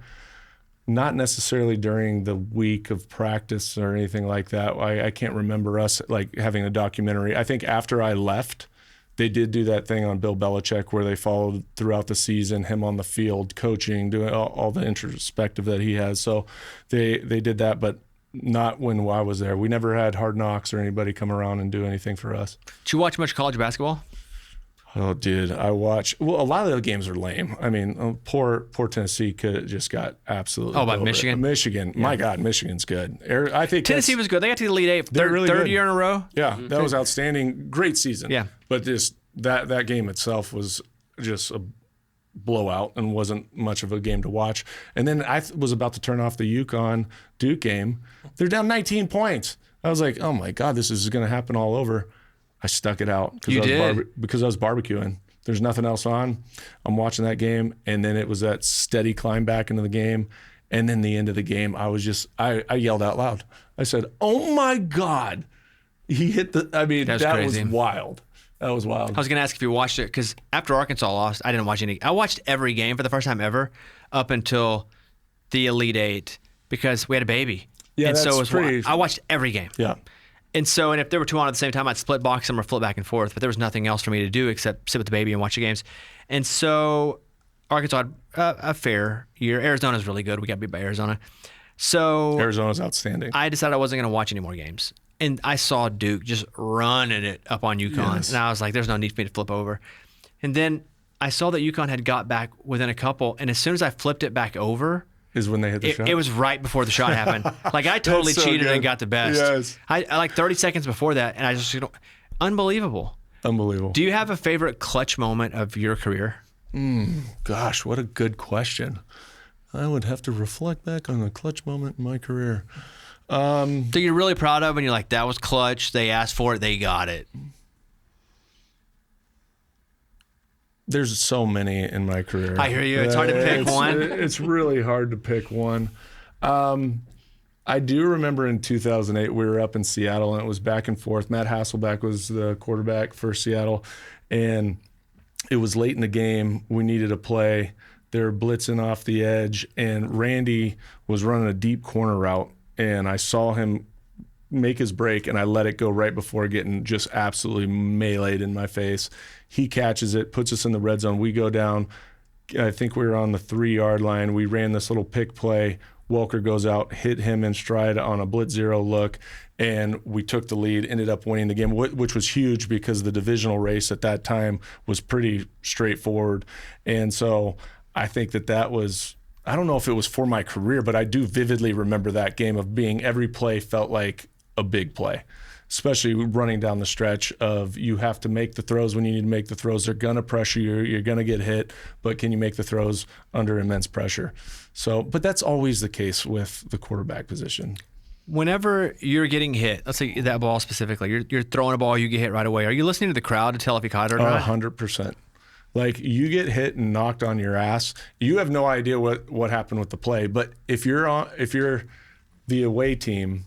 not necessarily during the week of practice or anything like that. I can't remember us like having a documentary. I think after I left, they did do that thing on Bill Belichick where they followed throughout the season, him on the field, coaching, doing all the introspective that he has. So they did that, but not when I was there. We never had Hard Knocks or anybody come around and do anything for us. Did you watch much college basketball? Oh, dude, I watch. Well, a lot of the games are lame. I mean, poor Tennessee just got absolutely. Oh, by Michigan. Michigan, yeah. My God, Michigan's good. I think Tennessee was good. They got to the Elite Eight, really third good. year in a row. Yeah, that was outstanding. Great season. Yeah, but just that game itself was just blowout and wasn't much of a game to watch. And then I was about to turn off the UConn Duke game. They're down 19 points. I was like, oh my God, this is going to happen all over. I stuck it out because I was barbecuing. There's nothing else on. I'm watching that game, and then it was that steady climb back into the game. And then the end of the game, I yelled out loud. I said, oh my God. He hit that was wild. That was wild. I was going to ask if you watched it, because after Arkansas lost, I didn't watch any. I watched every game for the first time ever up until the Elite Eight, because we had a baby. Yeah, and that's so pretty... I watched every game. Yeah. And if there were two on at the same time, I'd split box them or flip back and forth, but there was nothing else for me to do except sit with the baby and watch the games. And so Arkansas had a fair year. Arizona's really good. We got beat by Arizona. So Arizona's outstanding. I decided I wasn't going to watch any more games. And I saw Duke just running it up on UConn. Yes. And I was like, there's no need for me to flip over. And then I saw that UConn had got back within a couple. And as soon as I flipped it back over, is when they hit the shot? It was right before the shot happened. Like, I totally cheated and got the best. Yes. I like 30 seconds before that, and I just, unbelievable. Unbelievable. Do you have a favorite clutch moment of your career? Gosh, what a good question. I would have to reflect back on a clutch moment in my career. So you're really proud of, and you're like, that was clutch. They asked for it. They got it. There's so many in my career. I hear you. It's hard to pick one. It's really hard to pick one. I do remember in 2008, we were up in Seattle, and it was back and forth. Matt Hasselbeck was the quarterback for Seattle, and it was late in the game. We needed a play. They were blitzing off the edge, and Randy was running a deep corner route, and I saw him make his break, and I let it go right before getting just absolutely meleeed in my face. He catches it, puts us in the red zone. We go down. I think we were on the 3-yard line. We ran this little pick play. Welker goes out, hit him in stride on a blitz zero look, and we took the lead, ended up winning the game, which was huge because the divisional race at that time was pretty straightforward. And so I think that was, I don't know if it was for my career, but I do vividly remember that game of being every play felt like a big play, especially running down the stretch of you have to make the throws when you need to make the throws. They're going to pressure you. You're going to get hit, but can you make the throws under immense pressure? So, but that's always the case with the quarterback position. Whenever you're getting hit, let's say that ball specifically, you're throwing a ball, you get hit right away. Are you listening to the crowd to tell if you caught it or not? 100%. Like, you get hit and knocked on your ass, you have no idea what happened with the play. But if you're the away team,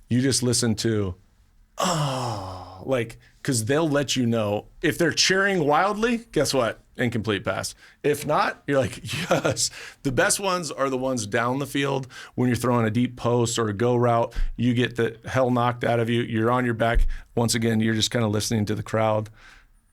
you just listen to, because they'll let you know. If they're cheering wildly, guess what? Incomplete pass. If not, you're like, yes. The best ones are the ones down the field when you're throwing a deep post or a go route. You get the hell knocked out of you. You're on your back. Once again, you're just kind of listening to the crowd.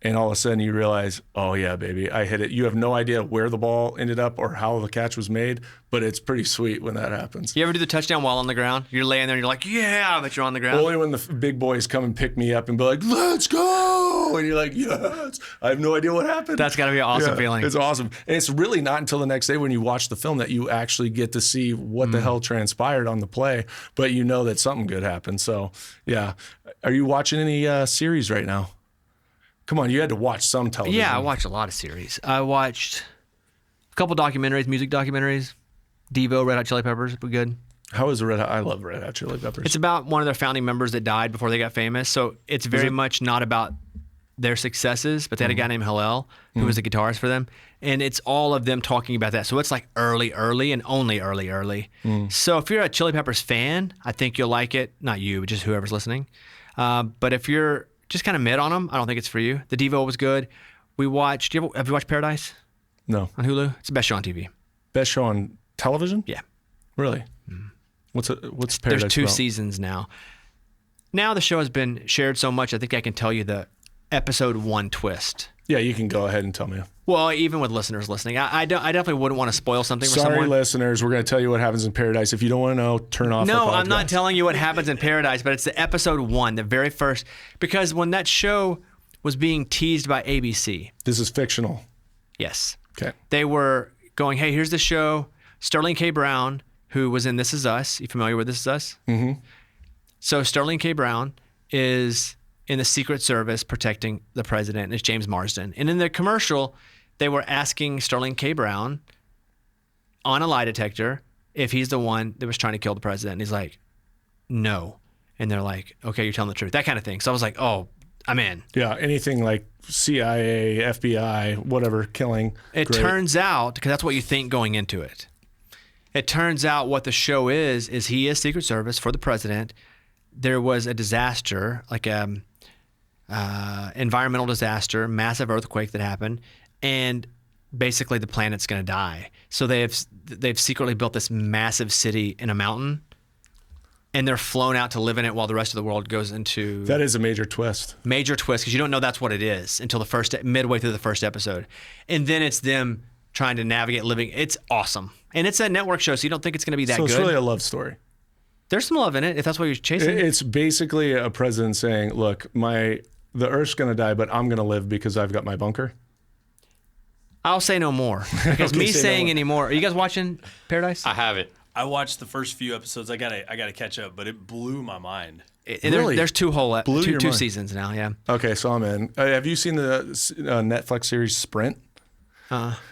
And all of a sudden you realize, oh yeah, baby, I hit it. You have no idea where the ball ended up or how the catch was made, but it's pretty sweet when that happens. You ever do the touchdown while on the ground? You're laying there and you're like, yeah, but you're on the ground. Only when the big boys come and pick me up and be like, let's go. And you're like, yes. I have no idea what happened. That's got to be an awesome feeling. It's awesome. And it's really not until the next day when you watch the film that you actually get to see what the hell transpired on the play, but you know that something good happened. So yeah. Are you watching any series right now? Come on, you had to watch some television. Yeah, I watched a lot of series. I watched a couple documentaries, music documentaries. Devo, Red Hot Chili Peppers, were good. How is the Red Hot? I love Red Hot Chili Peppers. It's about one of their founding members that died before they got famous. So it's very much not about their successes, but they had a guy named Hillel who was a guitarist for them. And it's all of them talking about that. So it's like early and only early. So if you're a Chili Peppers fan, I think you'll like it. Not you, but just whoever's listening. But if you're just kind of mid on them, I don't think it's for you. The Devo was good. We watched, have you watched Paradise? No. On Hulu? It's the best show on TV. Best show on television? Yeah. Really? What's Paradise There's 2 about? seasons now. Now the show has been shared so much, I think I can tell you the episode 1 twist. Yeah, you can go ahead and tell me. Well, even with listeners listening, I definitely wouldn't want to spoil something for Sorry, someone. listeners, we're going to tell you what happens in Paradise. If you don't want to know, turn off. No, our I'm not podcast. telling you what happens in Paradise, but it's the episode 1, the very first. Because when that show was being teased by ABC. This is fictional. Yes. Okay. They were going, hey, here's the show. Sterling K. Brown, who was in This Is Us. You familiar with This Is Us? Mm-hmm. So Sterling K. Brown is in the Secret Service protecting the president, and it's James Marsden. And in the commercial, they were asking Sterling K. Brown on a lie detector if he's the one that was trying to kill the president. And he's like, no. And they're like, okay, you're telling the truth. That kind of thing. So I was like, oh, I'm in. Yeah, anything like CIA, FBI, whatever, killing. It great. turns out, because that's what you think going into it. It turns out what the show is he is Secret Service for the president. There was a disaster, like a environmental disaster, massive earthquake that happened, and basically the planet's going to die. So they've secretly built this massive city in a mountain, and they're flown out to live in it while the rest of the world goes into... That is a major twist. Major twist, because you don't know that's what it is until midway through the first episode. And then it's them trying to navigate living. It's awesome. And it's a network show, so you don't think it's going to be that good. So it's really a love story. There's some love in it, if that's what you're chasing. It's basically a president saying, look, the Earth's going to die, but I'm going to live because I've got my bunker. I'll say no more. Because me saying any more... Are you guys watching Paradise? I haven't. I watched the first few episodes. I gotta catch up, but it blew my mind. Really? There's two seasons now, yeah. Okay, so I'm in. Have you seen the Netflix series Sprint?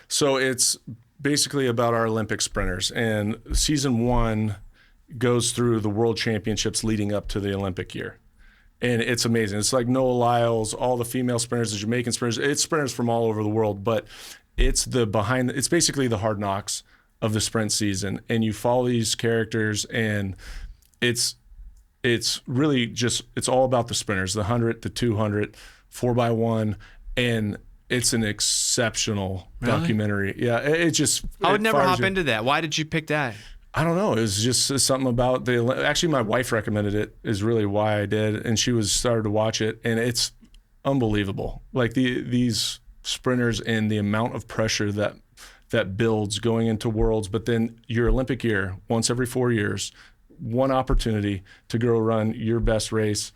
So it's basically about our Olympic sprinters, and season 1 goes through the world championships leading up to the Olympic year. And it's amazing. It's like Noah Lyles, all the female sprinters, the Jamaican sprinters. It's sprinters from all over the world, but it's it's basically the hard knocks of the sprint season. And you follow these characters, and it's really just, it's all about the sprinters, the 100, the 200, 4x1, and it's an exceptional documentary. Yeah, I would never hop into that. Why did you pick that? I don't know. It was just something about actually my wife recommended it, is really why I did. And she started to watch it, and it's unbelievable. Like these sprinters and the amount of pressure that builds going into Worlds, but then your Olympic year, once every 4 years, one opportunity to go run your best race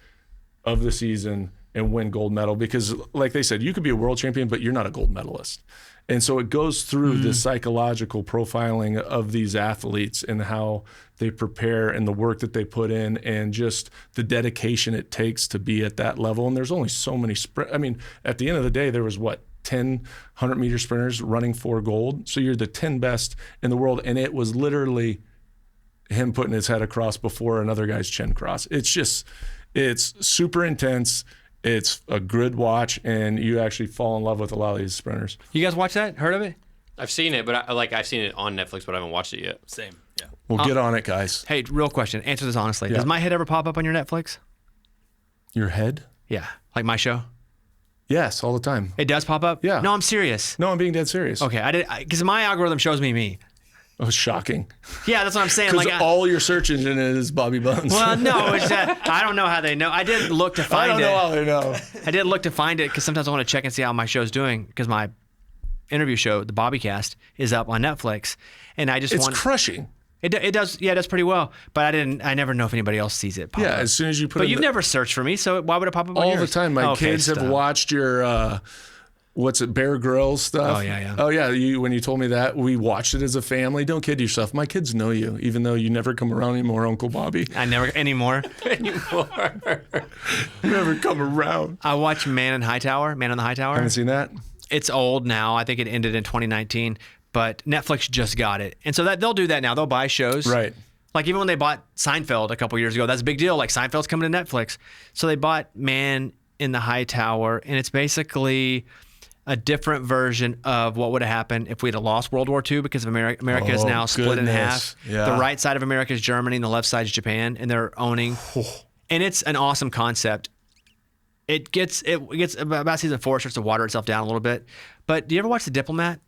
of the season and win gold medal. Because like they said, you could be a world champion, but you're not a gold medalist. And so it goes through the psychological profiling of these athletes and how they prepare and the work that they put in and just the dedication it takes to be at that level. And there's only so many I mean, at the end of the day, there was 10 100-meter sprinters running for gold. So you're the 10 best in the world. And it was literally him putting his head across before another guy's chin cross. It's super intense. It's a good watch, and you actually fall in love with a lot of these sprinters. You guys watch that? Heard of it? I've seen it, but I've seen it on Netflix, but I haven't watched it yet. Same, yeah. Well, get on it, guys. Hey, real question. Answer this honestly. Yeah. Does my head ever pop up on your Netflix? Your head? Yeah. Like my show? Yes, all the time. It does pop up? Yeah. No, I'm serious. No, I'm being dead serious. Okay, because my algorithm shows me. Oh, shocking. Yeah, that's what I'm saying. Because all your search engine is Bobby Bones. Well, no, it's that I don't know how they know. I didn't look to find it. I don't know how they know. I didn't look to find it because sometimes I want to check and see how my show's doing, because my interview show, the Bobbycast, is up on Netflix, and I just It's crushing. It does, yeah, it does pretty well. But I never know if anybody else sees it. Pop up. As soon as you put But it you've never searched for me, so why would it pop up on all yours? the time. My kids have watched your Bear Grylls stuff. Oh, yeah. Oh, yeah. When you told me that, we watched it as a family. Don't kid yourself. My kids know you, even though you never come around anymore, Uncle Bobby. I never anymore. Never come around. I watch Man in the High Tower. Haven't seen that? It's old now. I think it ended in 2019, but Netflix just got it. And so they'll do that now. They'll buy shows. Right. Like even when they bought Seinfeld a couple years ago, that's a big deal. Like Seinfeld's coming to Netflix. So they bought Man in the High Tower, and it's basically a different version of what would have happened if we'd have lost World War II, because America is now split in half. Yeah. The right side of America is Germany and the left side is Japan, and they're owning. And it's an awesome concept. It gets about season 4, starts to water itself down a little bit. But do you ever watch The Diplomat?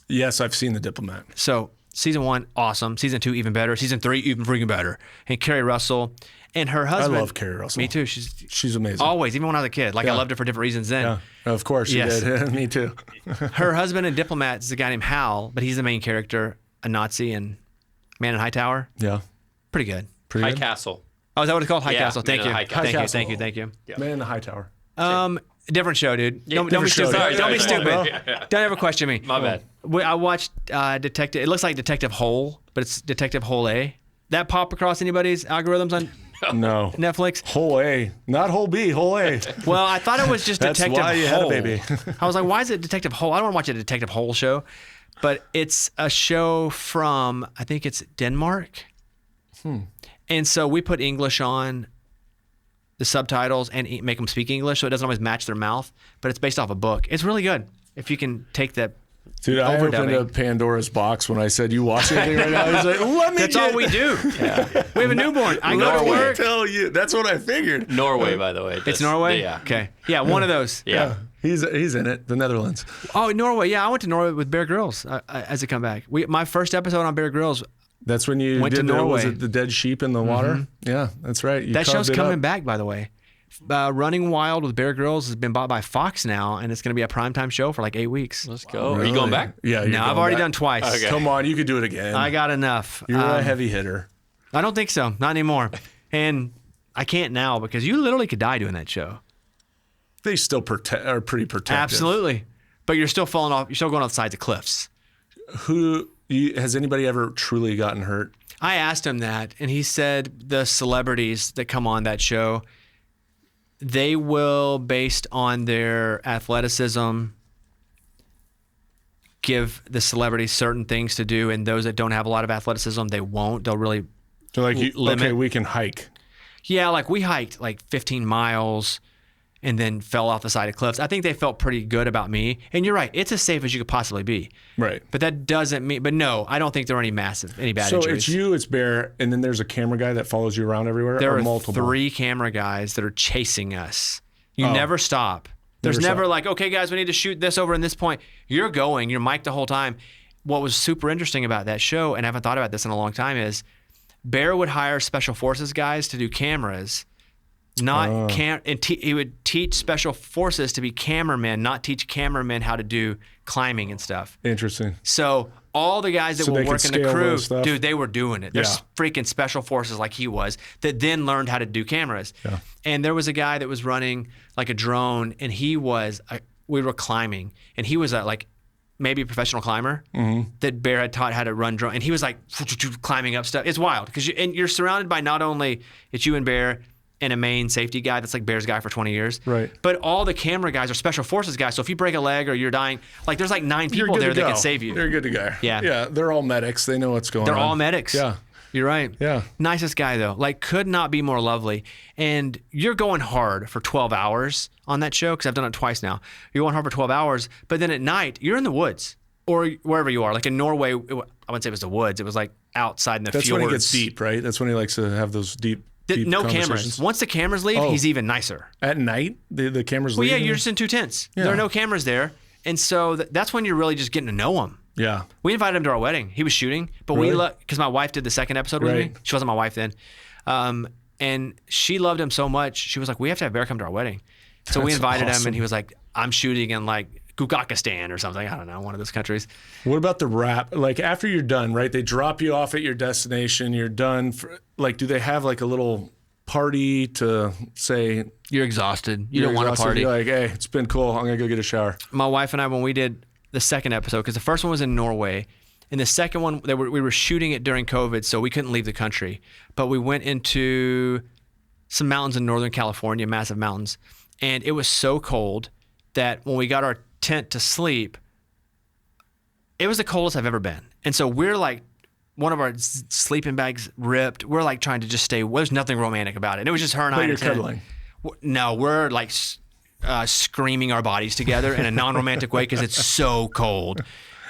Yes, I've seen The Diplomat. So season 1, awesome. Season 2, even better. Season 3, even freaking better. And Carrie Russell and her husband. I love Carrie Russell. Me too. She's amazing. Always, even when I was a kid. Like I loved her for different reasons then. Yeah, of course you did. Me too. Her husband in Diplomat is a guy named Hal, but he's the main character, a Nazi in Man in High Tower. Yeah. Pretty good. High Castle. Oh, is that what it's called? High Castle. Thank you. High Castle. Thank you. Yeah. Man in the High Tower. Different show, dude. Don't be different show. stupid. Don't be Sorry. stupid. Don't ever question me. My bad. I watched Detective. It looks like Detective Hole, but it's Detective Hole A. That pop across anybody's algorithms on No. Netflix. Whole A, not whole B, whole A. Well, I thought it was just That's Detective why you Hole. had a baby. I was like, why is it Detective Hole? I don't want to watch a Detective Hole show, but it's a show from, I think it's Denmark. And so we put English on the subtitles and make them speak English, so it doesn't always match their mouth, but it's based off a book. It's really good if you can take that. Dude, I opened overdubbing. up Pandora's box when I said, you watch anything right now? He's like, let me That's all we do. We have a newborn. I go to Let me work. tell you. That's what I figured. Norway, by the way. It's That's- Norway? Yeah. Okay. Yeah, one of those. Yeah. He's in it. The Netherlands. Oh, Norway. Yeah, I went to Norway with Bear Grylls as a comeback. My first episode on Bear Grylls, That's when you Went to did the, was Norway. it the dead sheep in the water? Yeah, that's right. You that show's carved it coming up. back, by the way. Running Wild with Bear Grylls has been bought by Fox now, and it's going to be a primetime show for like 8 weeks. Let's go. Are you going back? Yeah. you're No, I've going already back. done twice. Okay. Come on, you could do it again. I got enough. You're a heavy hitter. I don't think so. Not anymore. And I can't now because you literally could die doing that show. They still are pretty protective. Absolutely. But you're still falling off. You're still going off the sides of cliffs. Has anybody ever truly gotten hurt? I asked him that, and he said the celebrities that come on that show, they will, based on their athleticism, give the celebrities certain things to do, and those that don't have a lot of athleticism, they won't. They'll really They're like, limit. okay, we can hike. Yeah, like we hiked like 15 miles and then fell off the side of cliffs. I think they felt pretty good about me. And you're right, it's as safe as you could possibly be. Right. But that doesn't mean, but no, I don't think there are any bad So injuries. it's you, it's Bear, and then there's a camera guy that follows you around everywhere? There or are multiple? 3 camera guys that are chasing us. You Oh. never stop. There's Never never stop. like, okay, guys, we need to shoot this over in this point. You're going, you're mic'd the whole time. What was super interesting about that show, and I haven't thought about this in a long time, is Bear would hire special forces guys to do cameras. He would teach special forces to be cameramen, not teach cameramen how to do climbing and stuff. Interesting. So all the guys that So were they could working the scale crew, those stuff? dude, they were doing it. There's Yeah. freaking special forces like he was that then learned how to do cameras. Yeah. And there was a guy that was running like a drone, and we were climbing, and he was like maybe a professional climber that Bear had taught how to run drone, and he was like climbing up stuff. It's wild because you're surrounded by not only it's you and Bear and a main safety guy that's like Bear's guy for 20 years. Right. But all the camera guys are special forces guys. So if you break a leg or you're dying, like there's like 9 You're people good there to that go. can save you. You're good to go. Yeah. Yeah, they're all medics. They know what's going on. They're all medics. Yeah. You're right. Yeah. Nicest guy though. Like could not be more lovely. And you're going hard for 12 hours on that show because I've done it twice now. You're going hard for 12 hours, but then at night you're in the woods or wherever you are. Like in Norway, I wouldn't say it was the woods. It was like outside in the That's fjords. when he gets deep, right? That's when he likes to have those deep No cameras. conversations. Once the cameras leave, Oh. he's even nicer. At night, the cameras Well, leave? yeah, you're just in 2 tents. There are no cameras there. And so that's when you're really just getting to know him. Yeah. We invited him to our wedding. He was shooting, but we Really? because my wife did the second episode with me. Right. She wasn't my wife then, and she loved him so much. She was like, "We have to have Bear come to our wedding." So we That's invited him, awesome. and he was like, "I'm shooting in like Kyrgyzstan or something. I don't know, one of those countries." What about the wrap? Like after you're done, right? They drop you off at your destination. You're done. Like, do they have like a little party to say You're exhausted. You you're don't want to exhausted? party. You're like, hey, it's been cool. I'm gonna go get a shower. My wife and I, when we did the second episode, because the first one was in Norway, and the second one we were shooting it during COVID, so we couldn't leave the country. But we went into some mountains in Northern California, massive mountains, and it was so cold that when we got our tent to sleep, it was the coldest I've ever been. And so we're like, one of our sleeping bags ripped. We're like trying to just stay. There's nothing romantic about it. It was just her and I. But in a you're tent. cuddling. No, we're like screaming our bodies together in a non-romantic way because it's so cold.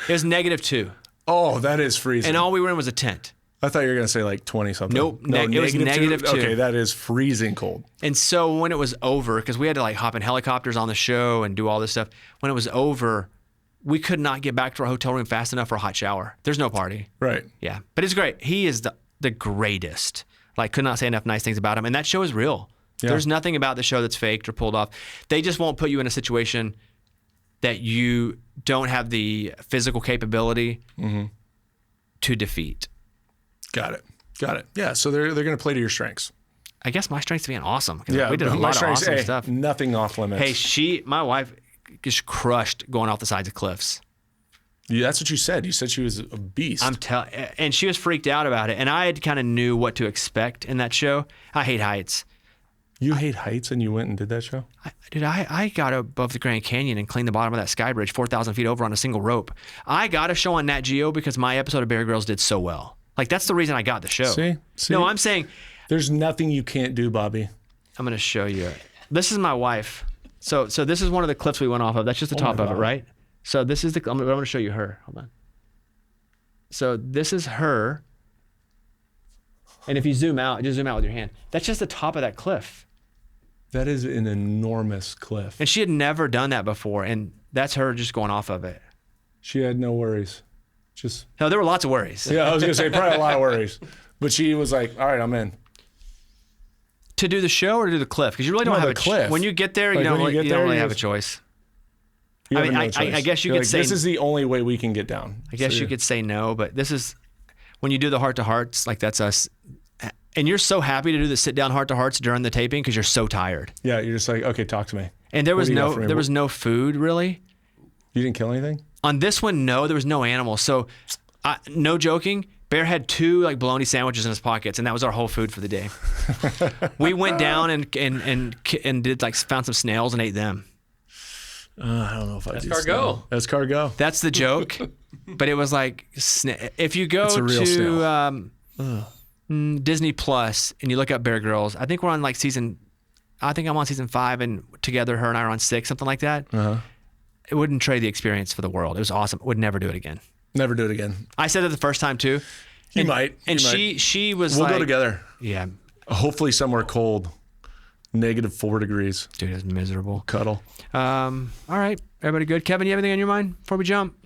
It was -2, Oh, that is freezing. and all we were in was a tent. I thought you were gonna say like 20 something. Nope. It was -2. Okay, that is freezing cold. And so when it was over, because we had to like hop in helicopters on the show and do all this stuff, when it was over, we could not get back to our hotel room fast enough for a hot shower. There's no party. Right. Yeah, but it's great. He is the greatest. Like, could not say enough nice things about him. And that show is real. Yeah. There's nothing about the show that's faked or pulled off. They just won't put you in a situation that you don't have the physical capability to defeat. Got it. Yeah. So they're gonna play to your strengths. I guess my strength's being awesome. 'Cause Yeah. we did a my lot of strengths, awesome hey, stuff. Nothing off limits. Hey, my wife just crushed going off the sides of cliffs. That's what you said. You said she was a beast. And she was freaked out about it. And I had kind of knew what to expect in that show. I hate heights. You hate heights and you went and did that show? I got above the Grand Canyon and cleaned the bottom of that sky bridge 4,000 feet over on a single rope. I got a show on Nat Geo because my episode of Bear Grylls did so well. Like, that's the reason I got the show. See? No, I'm saying... There's nothing you can't do, Bobby. I'm going to show you. This is my wife. So this is one of the clips we went off of. That's just the top of it, right? So this is I'm going to show you her. Hold on. So this is her. And if you zoom out, just zoom out with your hand. That's just the top of that cliff. That is an enormous cliff. And she had never done that before, and that's her just going off of it. She had no worries. No, there were lots of worries. Yeah, I was going to say probably a lot of worries. But she was like, all right, I'm in. To do the show or to do the cliff? Because you really don't have a cliff. When you get there, you don't really have a choice. I mean, I guess you could say... This is the only way we can get down. I guess you could say no, but this is... When you do the heart-to-hearts, like that's us... And you're so happy to do the sit-down heart-to-hearts during the taping because you're so tired. Yeah, you're just like, okay, talk to me. And there was no food, really. You didn't kill anything? On this one, no, there was no animals. So, no joking, Bear had 2 like bologna sandwiches in his pockets, and that was our whole food for the day. We went down and did like found some snails and ate them. I don't know if I do. Escargot. Escargot. That's the joke. But it was like, if you go to Disney Plus and you look up Bear Grylls, I think we're on like I think I'm on season 5, and together her and I are on 6, something like that. It wouldn't trade the experience for the world. It was awesome. Would never do it again. Never do it again. I said it the first time too. You might. She was We'll go together. Yeah. Hopefully somewhere cold. -4 degrees. Dude, it's miserable. Cuddle. All right. Everybody good? Kevin, you have anything on your mind before we jump?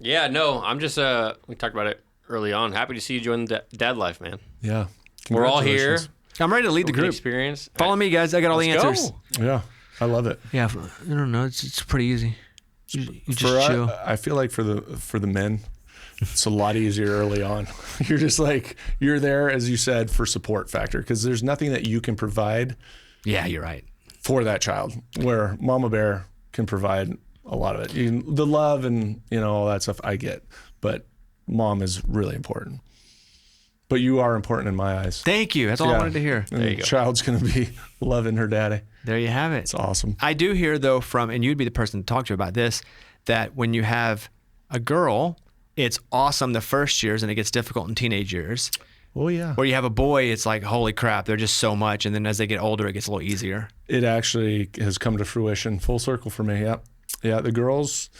Yeah, no, I'm just, we talked about it early on. Happy to see you join the dad life, man. Yeah. We're all here. I'm ready to lead the group. Experience. Follow me, guys. I got all the answers. Go. Yeah. I love it. Yeah. I don't know. It's pretty easy. You just chill. I feel like for the men, it's a lot easier early on. You're just like, you're there, as you said, for support factor, because there's nothing that you can provide. Yeah, you're right. For that child, where Mama Bear can provide a lot of it. The love and all that stuff I get, but mom is really important. But you are important in my eyes. Thank you. That's all I wanted to hear. And there you go. Child's going to be loving her daddy. There you have it. It's awesome. I do hear, though, and you'd be the person to talk to about this, that when you have a girl, it's awesome the first years and it gets difficult in teenage years. Oh, yeah. Where you have a boy, it's like, holy crap, they're just so much. And then as they get older, it gets a little easier. It actually has come to fruition, full circle for me. Yeah. Yeah, the girls,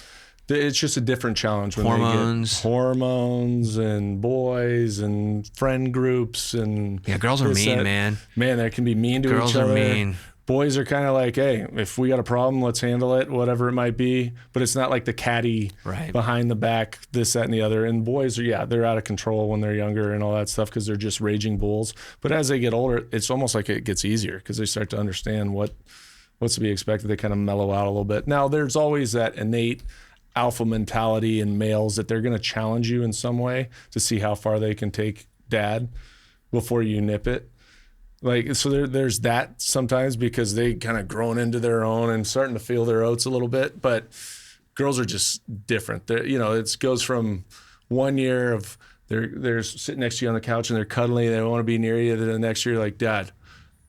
it's just a different challenge when they get hormones and boys and friend groups and girls are mean, man. Man, they can be mean to girls each other. Girls are mean. Boys are kind of like, hey, if we got a problem, let's handle it, whatever it might be. But it's not like the catty behind the back, this, that, and the other. And boys are, they're out of control when they're younger and all that stuff because they're just raging bulls. But as they get older, it's almost like it gets easier because they start to understand what's to be expected. They kind of mellow out a little bit. Now, there's always that innate alpha mentality in males that they're going to challenge you in some way to see how far they can take dad before you nip it. Like, so there's that sometimes because they kind of grown into their own and starting to feel their oats a little bit. But girls are just different. It goes from 1 year of they're sitting next to you on the couch and they're cuddling. They want to be near you. Then the next year, like, Dad,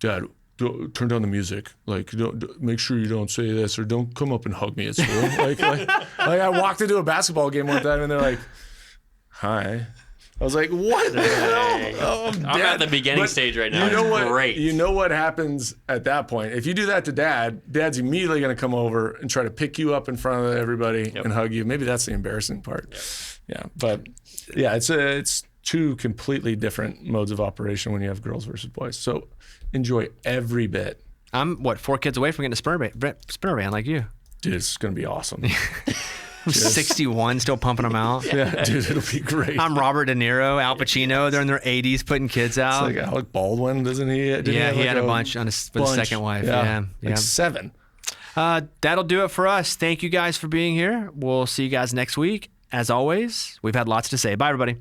turn down the music. Like, make sure you don't say this or don't come up and hug me at school. like I walked into a basketball game one time and they're like, hi. I was like, what the hell? Oh, I'm at the beginning stage right now. Great. You know what happens at that point? If you do that to dad's immediately going to come over and try to pick you up in front of everybody and hug you. Maybe that's the embarrassing part. Yep. Yeah. But yeah, it's 2 completely different modes of operation when you have girls versus boys. So enjoy every bit. I'm 4 kids away from getting a spinner band like you. Dude, it's going to be awesome. I'm 61, still pumping them out. Yeah, dude, it'll be great. I'm Robert De Niro, Al Pacino. They're in their 80s putting kids out. It's like Alec Baldwin, doesn't he? He had a bunch for the second wife. Yeah. Like 7. That'll do it for us. Thank you guys for being here. We'll see you guys next week. As always, we've had lots to say. Bye, everybody.